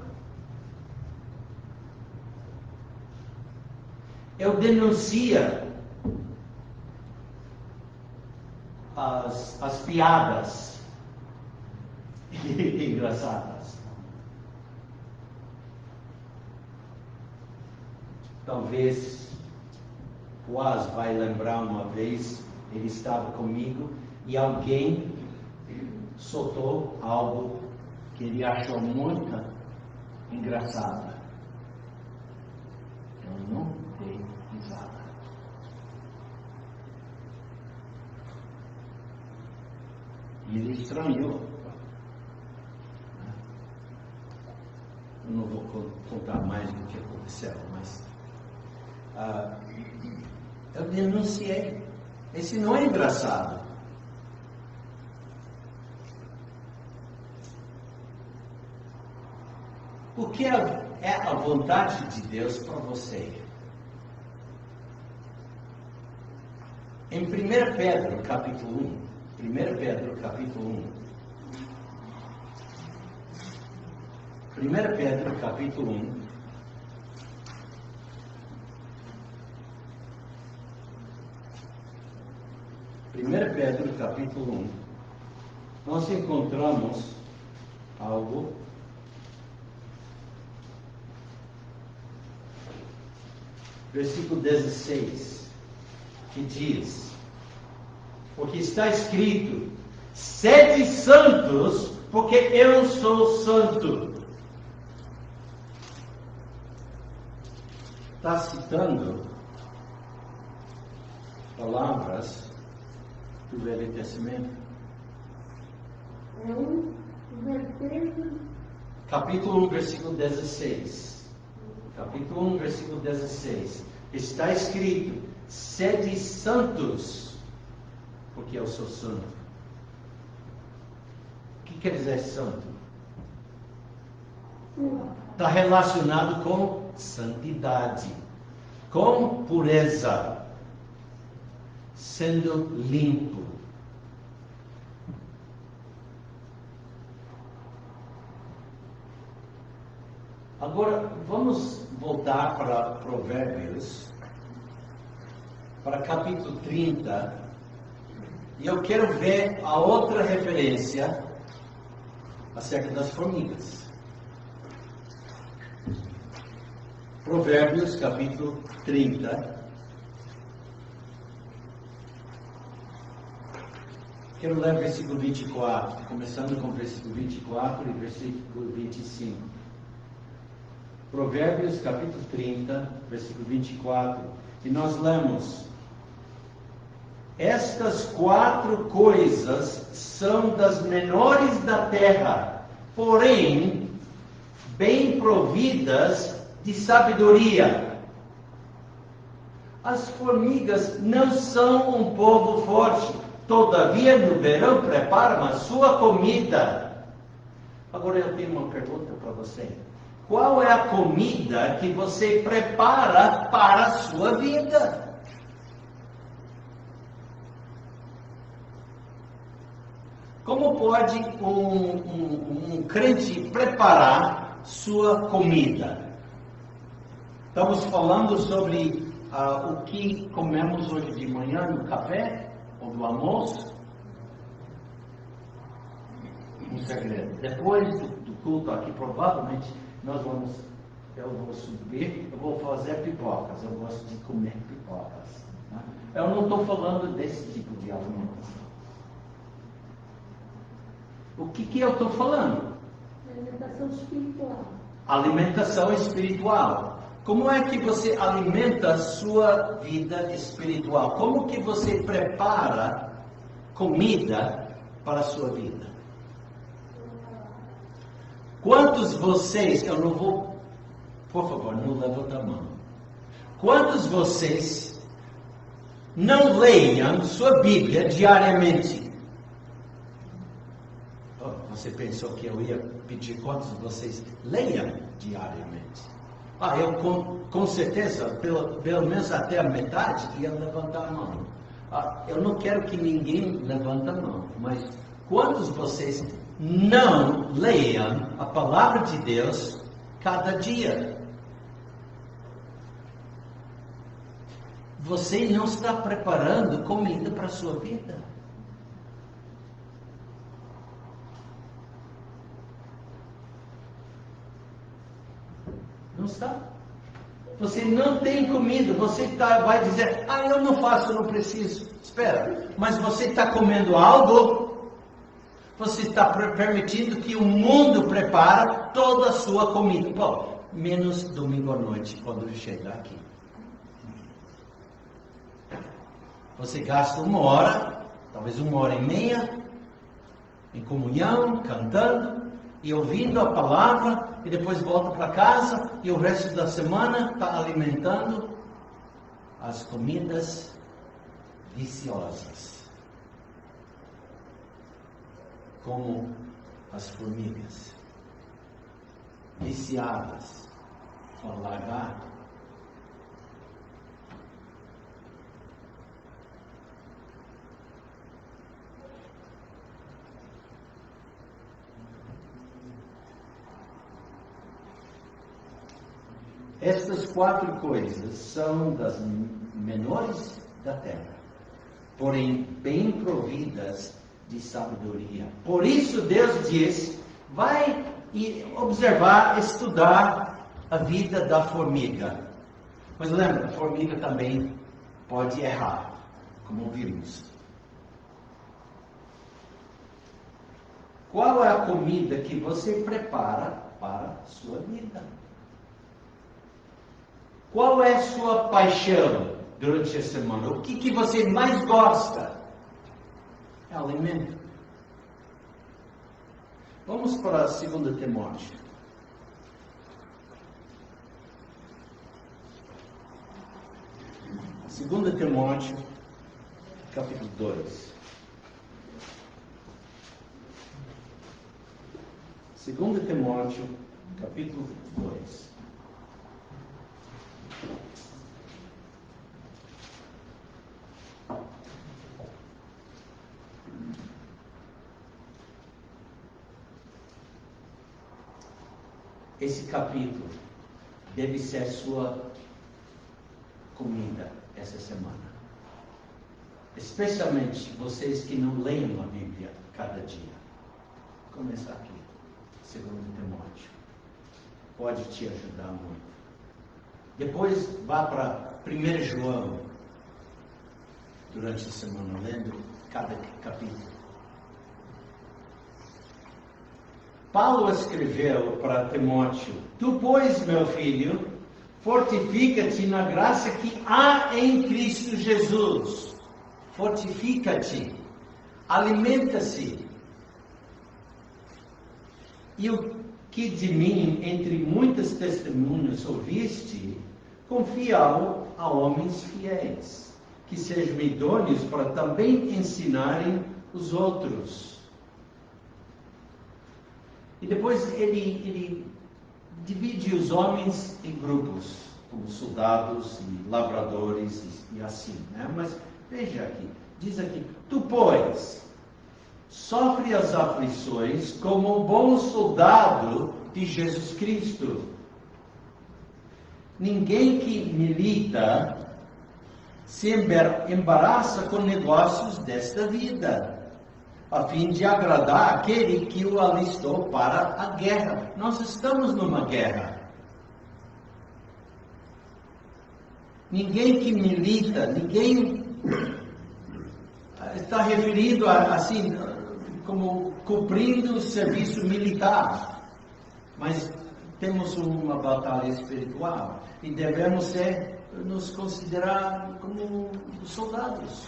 Eu denuncia as piadas engraçadas. Talvez o As vai lembrar uma vez, ele estava comigo e alguém soltou algo que ele achou muito engraçada. Eu não dei risada. E ele estranhou. Eu não vou contar mais do que aconteceu, mas eu denunciei. Esse não é engraçado. O que é a vontade de Deus para você? Em 1 Pedro, capítulo 1. 1 Pedro, capítulo 1. 1 Pedro, capítulo 1. Pedro, capítulo 1. Nós encontramos algo versículo 16, que diz: porque está escrito, sede santos, porque eu sou santo. Está citando palavras do Velho Testamento. Capítulo 1, versículo 16. Capítulo 1, versículo 16. Está escrito, sede santos, porque eu sou santo. O que quer dizer santo? Está relacionado com santidade, com pureza, sendo limpo. Agora, vamos voltar para Provérbios, para capítulo 30, e eu quero ver a outra referência acerca das formigas. Provérbios, capítulo 30. Quero ler versículo 24, começando com versículo 24 e versículo 25. Provérbios, capítulo 30, versículo 24. E nós lemos: estas 4 coisas são das menores da terra, porém, bem providas de sabedoria. As formigas não são um povo forte, todavia no verão preparam a sua comida. Agora eu tenho uma pergunta para você. Qual é a comida que você prepara para a sua vida? Como pode um crente preparar sua comida? Estamos falando sobre o que comemos hoje de manhã no café ou no almoço. Um segredo. Depois do culto aqui, provavelmente eu vou subir, eu vou fazer pipocas. Eu gosto de comer pipocas. Né? Eu não estou falando desse tipo de alimentação. O que eu estou falando? Alimentação espiritual. Alimentação espiritual. Como é que você alimenta a sua vida espiritual? Como que você prepara comida para a sua vida? Quantos vocês, eu não vou, por favor, não levanta a mão. Quantos vocês não leiam sua Bíblia diariamente? Oh, você pensou que eu ia pedir quantos vocês leiam diariamente? Eu com certeza, pelo menos até a metade, ia levantar a mão. Eu não quero que ninguém levante a mão, mas quantos vocês não leiam a palavra de Deus cada dia? Você não está preparando comida para a sua vida. Não está. Você não tem comida. Você vai dizer, eu não faço, eu não preciso. Espera, mas você está comendo algo? Você está permitindo que o mundo prepara toda a sua comida. Bom, menos domingo à noite, quando chega aqui. Você gasta 1 hora, talvez 1h30, em comunhão, cantando e ouvindo a palavra, e depois volta para casa, e o resto da semana está alimentando as comidas viciosas, como as formigas, viciadas com lagarto. Estas 4 coisas são das menores da terra, porém bem providas de sabedoria. Por isso Deus diz, vai observar, estudar a vida da formiga. Mas lembra, a formiga também pode errar, como vimos. Qual é a comida que você prepara para a sua vida? Qual é a sua paixão durante a semana? O que você mais gosta? É alimento. Vamos para 2 Timóteo. 2 Timóteo, capítulo 2. 2 Timóteo, capítulo 2. Esse capítulo deve ser sua comida essa semana. Especialmente vocês que não leem a Bíblia cada dia. Vou começar aqui, 2 Timóteo. Pode te ajudar muito. Depois vá para 1 João, durante a semana, lendo cada capítulo. Paulo escreveu para Timóteo: Tu, pois, meu filho, fortifica-te na graça que há em Cristo Jesus. Fortifica-te, alimenta-se. E o que de mim, entre muitas testemunhas, ouviste, confia-o a homens fiéis, que sejam idôneos para também ensinarem os outros. E depois ele divide os homens em grupos, como soldados e lavradores e assim, né? Mas veja aqui, diz aqui: Tu, pois, sofre as aflições como um bom soldado de Jesus Cristo. Ninguém que milita se embaraça com negócios desta vida, a fim de agradar aquele que o alistou para a guerra. Nós estamos numa guerra. Ninguém que milita, ninguém está referido a, assim, como cumprindo o serviço militar. Mas temos uma batalha espiritual e devemos nos considerar como soldados.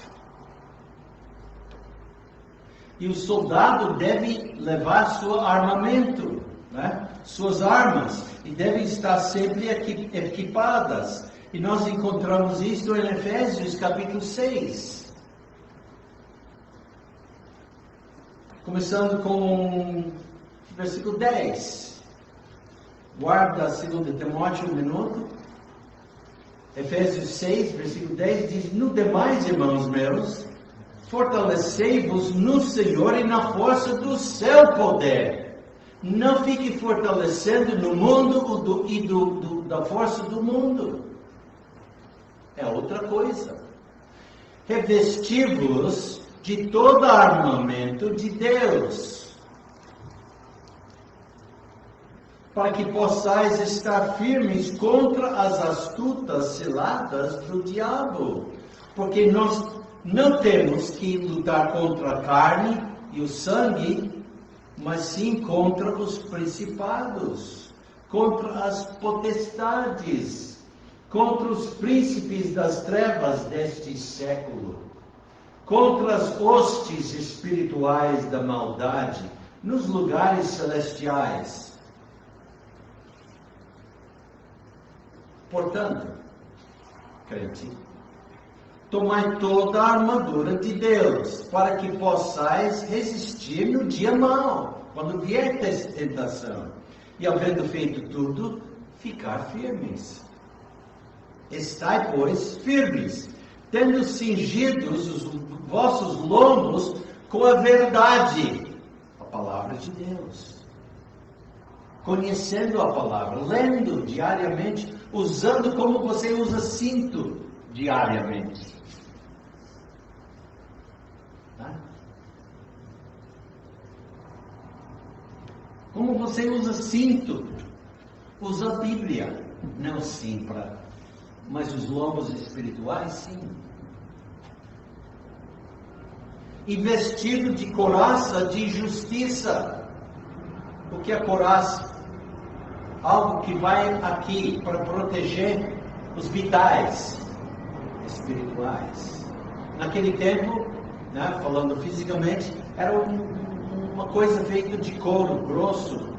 E o soldado deve levar seu armamento, né? Suas armas, e devem estar sempre equipadas. E nós encontramos isso em Efésios capítulo 6. Começando com versículo 10. Guarda 2 Timóteo um minuto. Efésios 6, versículo 10 diz: No demais, irmãos meus, fortalecei-vos no Senhor e na força do seu poder. Não fique fortalecendo no mundo e da força do mundo. É outra coisa. Revesti-vos de todo armamento de Deus, para que possais estar firmes contra as astutas ciladas do diabo. Porque nós não temos que lutar contra a carne e o sangue, mas sim contra os principados, contra as potestades, contra os príncipes das trevas deste século, contra as hostes espirituais da maldade nos lugares celestiais. Portanto, crente, tomai toda a armadura de Deus, para que possais resistir no dia mau, quando vier tentação, e havendo feito tudo, ficar firmes. Estai, pois, firmes, tendo cingidos os vossos lombos com a verdade, a palavra de Deus. Conhecendo a palavra, lendo diariamente, usando como você usa cinto diariamente. Tá? Como você usa cinto? Usa a Bíblia. Não sim mas os lombos espirituais, sim. E vestido de couraça de justiça. O que é couraça? Algo que vai aqui para proteger os vitais espirituais. Naquele tempo, falando fisicamente, era uma coisa feita de couro grosso.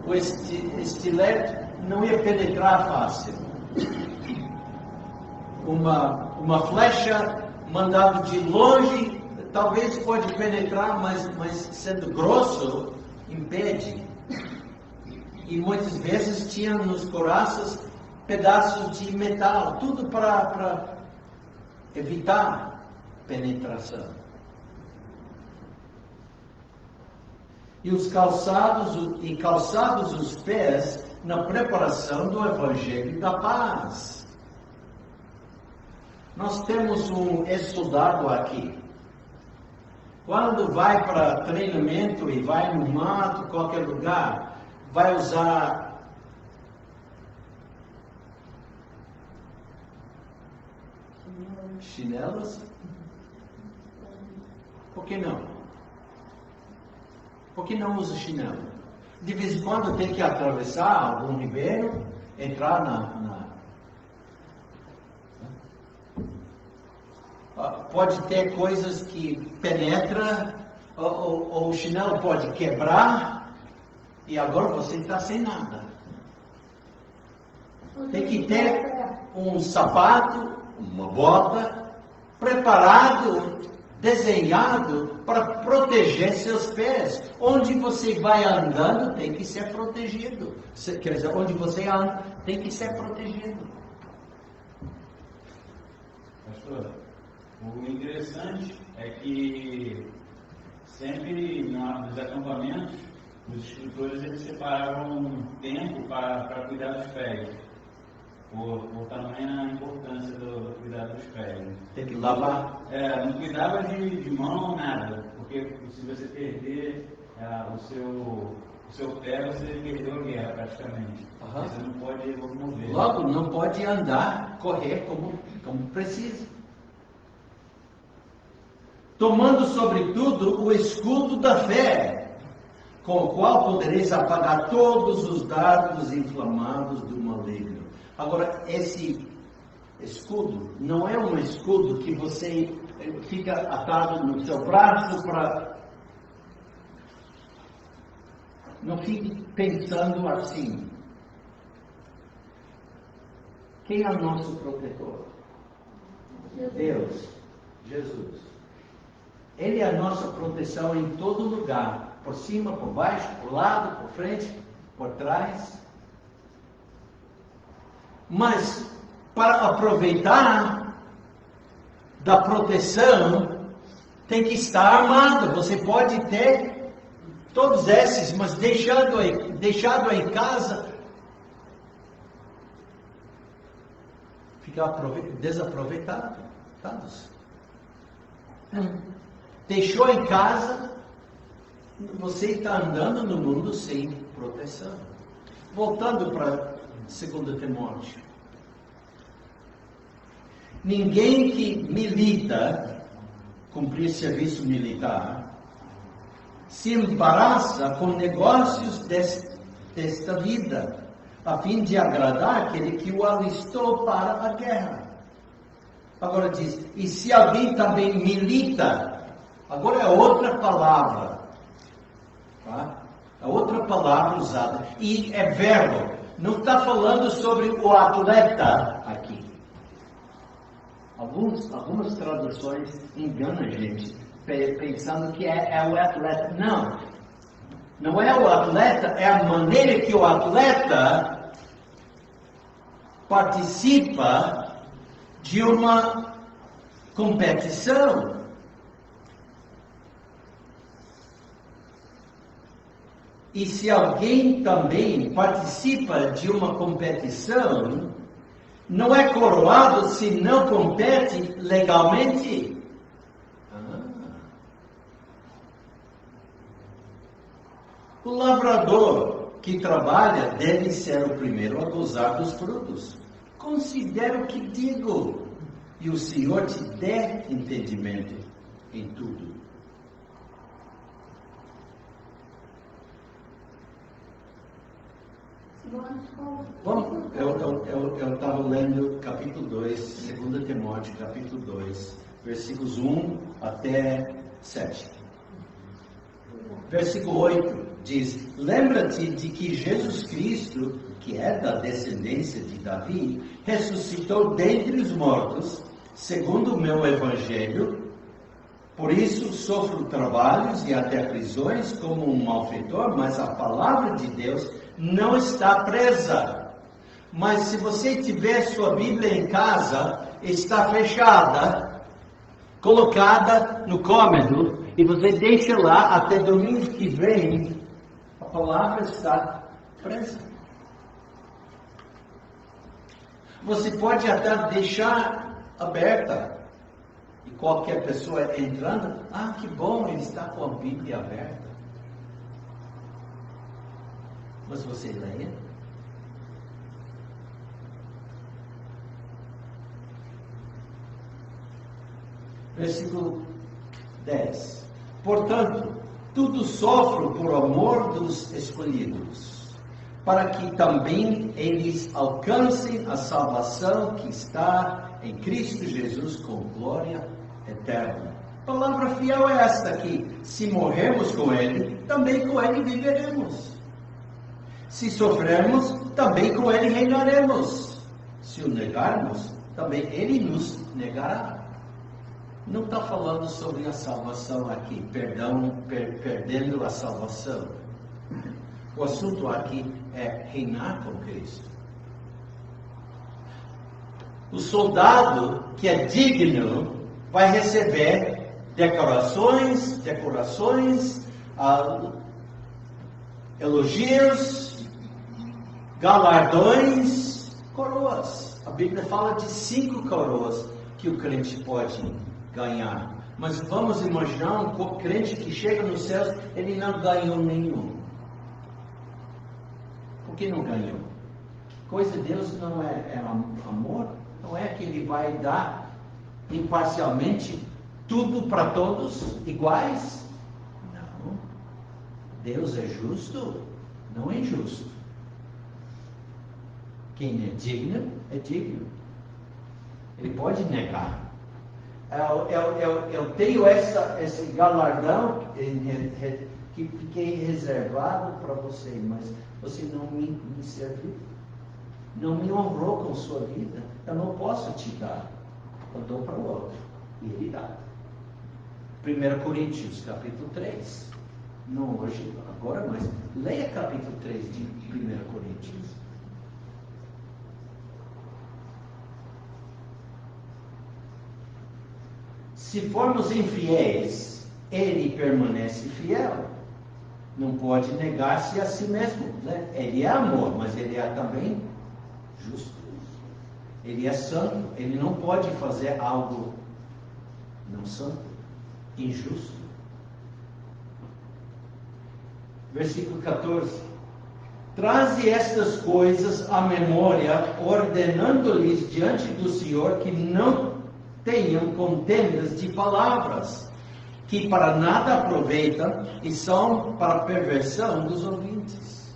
O estilete não ia penetrar fácil. Uma flecha mandada de longe, talvez pode penetrar, mas sendo grosso, impede. E muitas vezes tinha nos couraças pedaços de metal, tudo para evitar penetração. E calçados os pés na preparação do Evangelho da Paz. Nós temos um ex-soldado aqui. Quando vai para treinamento e vai no mato, qualquer lugar, vai usar chinelos? Por que não? Por que não usa chinelo? De vez em quando tem que atravessar algum ribeiro, entrar pode ter coisas que penetram, ou o chinelo pode quebrar, e agora você está sem nada. Tem que ter um sapato, uma bota, preparado, desenhado para proteger seus pés. Onde você vai andando tem que ser protegido. Quer dizer, onde você anda tem que ser protegido. Pastor, o interessante é que sempre nos acampamentos, os escritores eles separavam tempo para cuidar dos pés. Por tamanha importância do cuidado dos pés. Tem que lavar. Não cuidava de mão, nada. Porque se você perder o seu pé, você perdeu a guerra praticamente. Uhum. Você não pode locomover. Logo, não pode andar, correr como precisa. Tomando sobretudo o escudo da fé, com o qual podereis apagar todos os dardos inflamados do maligno. Agora, esse escudo não é um escudo que você fica atado no seu braço para... Não fique pensando assim. Quem é o nosso protetor? Deus, Jesus. Ele é a nossa proteção em todo lugar. Por cima, por baixo, por lado, por frente, por trás. Mas, para aproveitar da proteção, tem que estar armado. Você pode ter todos esses, mas deixado em casa, fica desaproveitado. Deixou em casa, você está andando no mundo sem proteção. Voltando para 2 Timóteo. Ninguém que milita, cumprir serviço militar, se embaraça com negócios desta vida, a fim de agradar aquele que o alistou para a guerra. Agora diz, e se alguém também milita, agora é outra palavra, tá? É outra palavra usada, e é verbo, não está falando sobre o atleta aqui. Algumas traduções enganam a gente, pensando que é o atleta. Não é o atleta, é a maneira que o atleta participa de uma competição. E se alguém também participa de uma competição, não é coroado se não compete legalmente. O lavrador que trabalha deve ser o primeiro a gozar dos frutos. Considera o que digo, e o Senhor te dê entendimento em tudo. Bom, eu estava lendo capítulo 2, 2 Timóteo, capítulo 2, versículos 1 até 7. Versículo 8 diz, lembra-te de que Jesus Cristo, que é da descendência de Davi, ressuscitou dentre os mortos, segundo o meu evangelho. Por isso sofro trabalhos e até prisões como um malfeitor, mas a palavra de Deus não está presa. Mas se você tiver sua Bíblia em casa, está fechada, colocada no cômodo, e você deixa lá até domingo que vem, a palavra está presa. Você pode até deixar aberta, e qualquer pessoa entrando, que bom, ele está com a Bíblia aberta. Mas você leia. Versículo 10. Portanto, tudo sofro por amor dos escolhidos, para que também eles alcancem a salvação que está em Cristo Jesus com glória eterna. A palavra fiel é esta aqui: se morrermos com Ele, também com Ele viveremos. Se sofrermos, também com Ele reinaremos. Se o negarmos, também Ele nos negará. Não está falando sobre a salvação aqui, perdendo a salvação. O assunto aqui é reinar com Cristo. O soldado que é digno vai receber decorações, elogios, galardões, coroas. A Bíblia fala de 5 coroas que o crente pode ganhar. Mas vamos imaginar um crente que chega nos céus, ele não ganhou nenhum. Por que não ganhou? Coisa de Deus não é amor? Não é que Ele vai dar imparcialmente tudo para todos iguais? Não. Deus é justo, não é injusto. Quem é digno, é digno. Ele pode negar. Eu tenho esse galardão que fiquei reservado para você, mas você não me serviu, não me honrou com sua vida. Eu não posso te dar, eu dou para o outro, e ele dá. 1 Coríntios, capítulo 3. Não hoje, agora, mas leia capítulo 3 de 1 Coríntios. Se formos infiéis, Ele permanece fiel. Não pode negar-se a si mesmo, né? Ele é amor, mas Ele é também justo. Ele é santo. Ele não pode fazer algo não santo, injusto. Versículo 14. Traze estas coisas à memória, ordenando-lhes diante do Senhor que não tenham contendas de palavras, que para nada aproveitam e são para perversão dos ouvintes.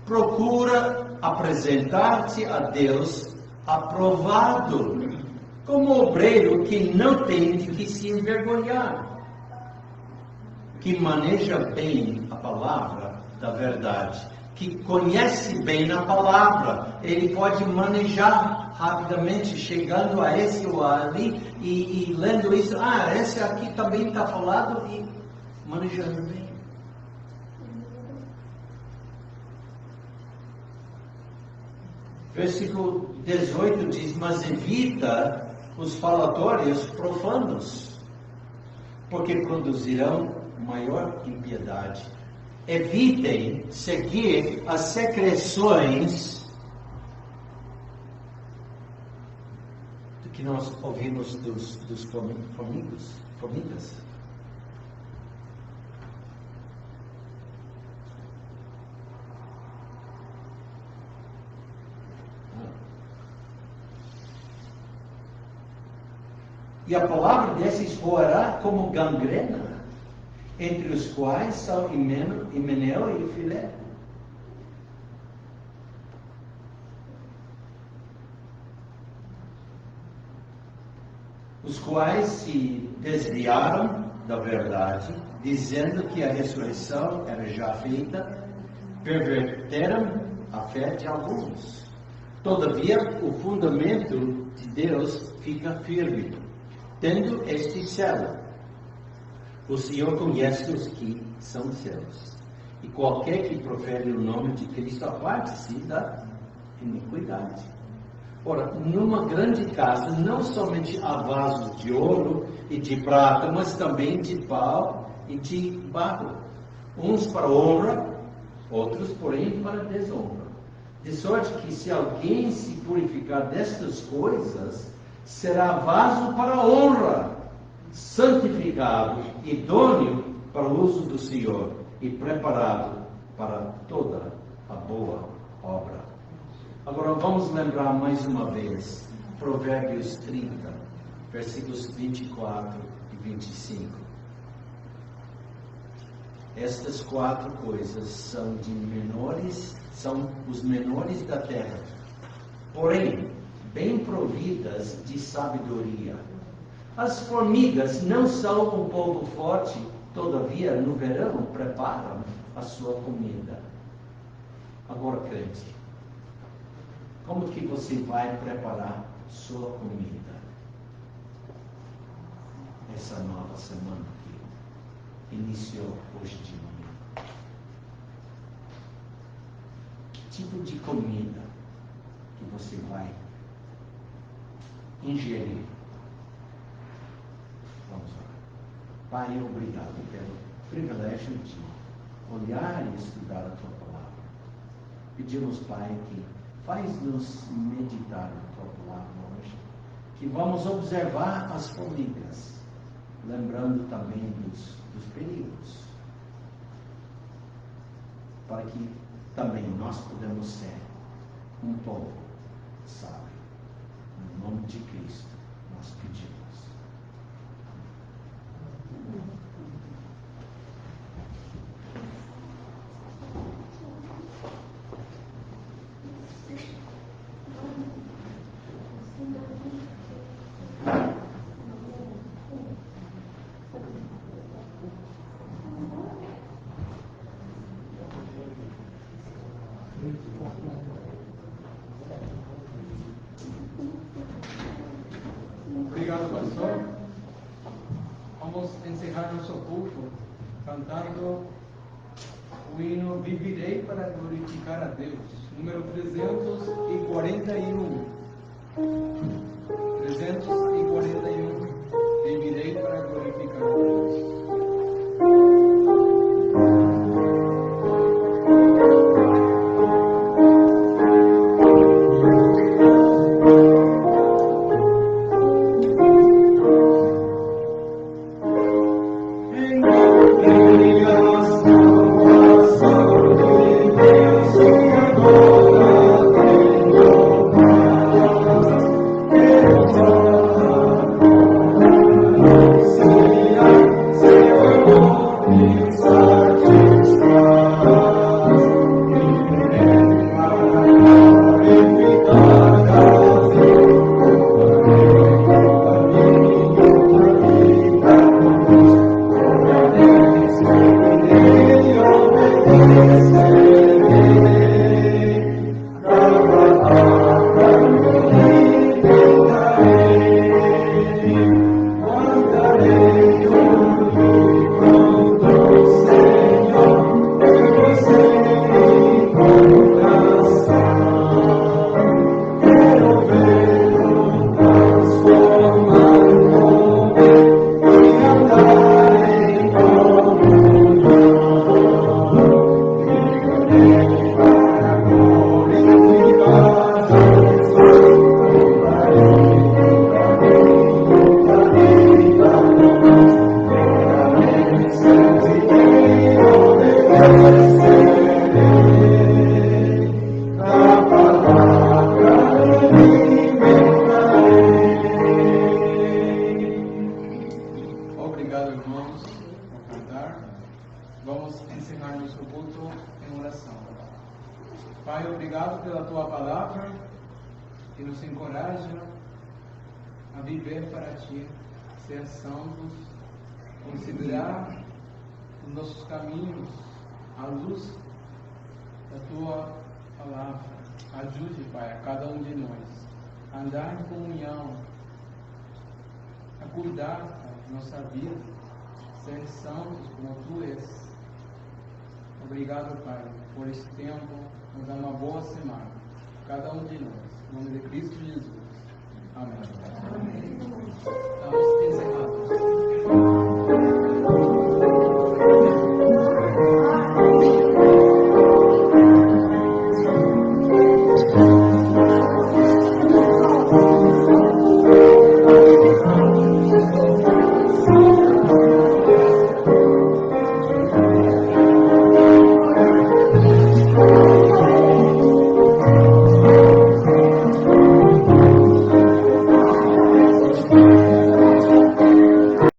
Procura apresentar-te a Deus aprovado, como obreiro que não tem de que se envergonhar, que maneja bem a palavra da verdade, que conhece bem a palavra. Ele pode manejar rapidamente, chegando a esse ou ali, e lendo isso, esse aqui também está falado, e manejando bem. Versículo 18 diz, mas evita os falatórios profanos, porque produzirão maior impiedade. Evitem seguir as secreções que nós ouvimos dos formigas. E a palavra desses roerá como gangrena, entre os quais são Himeneu e Filé. Os quais se desviaram da verdade, dizendo que a ressurreição era já feita, perverteram a fé de alguns. Todavia, o fundamento de Deus fica firme, tendo este selo: o Senhor conhece os que são seus, e qualquer que profere o nome de Cristo aparte-se da iniquidade. Ora, numa grande casa, não somente há vasos de ouro e de prata, mas também de pau e de barro, uns para honra, outros, porém, para desonra. De sorte que, se alguém se purificar destas coisas, será vaso para honra, santificado, idôneo para o uso do Senhor e preparado para toda a boa obra. Agora vamos lembrar mais uma vez, Provérbios 30, versículos 24 e 25. Estas 4 coisas são os menores da terra, porém, bem providas de sabedoria. As formigas não são um povo forte, todavia no verão preparam a sua comida. Agora, crente, como que você vai preparar sua comida essa nova semana que iniciou hoje de manhã? Que tipo de comida que você vai ingerir? Vamos lá. Pai, obrigado pelo privilégio de olhar e estudar a Tua palavra. Pedimos, Pai, que faz-nos meditar na Tua palavra hoje, que vamos observar as formigas, lembrando também dos perigos, para que também nós podemos ser um povo sábio. No nome de Cristo, nós pedimos. Obrigado, pastor. Vamos encerrar nosso culto cantando o hino Vivirei para glorificar a Deus, número 341. 341. Vivirei para glorificar a Deus. Senhor. Pai, obrigado pela Tua palavra, que nos encoraja a viver para Ti, ser santos, considerar os nossos caminhos à luz da Tua palavra. Ajude, Pai, a cada um de nós a andar em comunhão, a cuidar, Pai, de nossa vida, ser santos como Tu és. Obrigado, Pai, por esse tempo. Nos dá uma boa semana, cada um de nós. Em nome de Cristo Jesus. Amém. Estamos encerrados.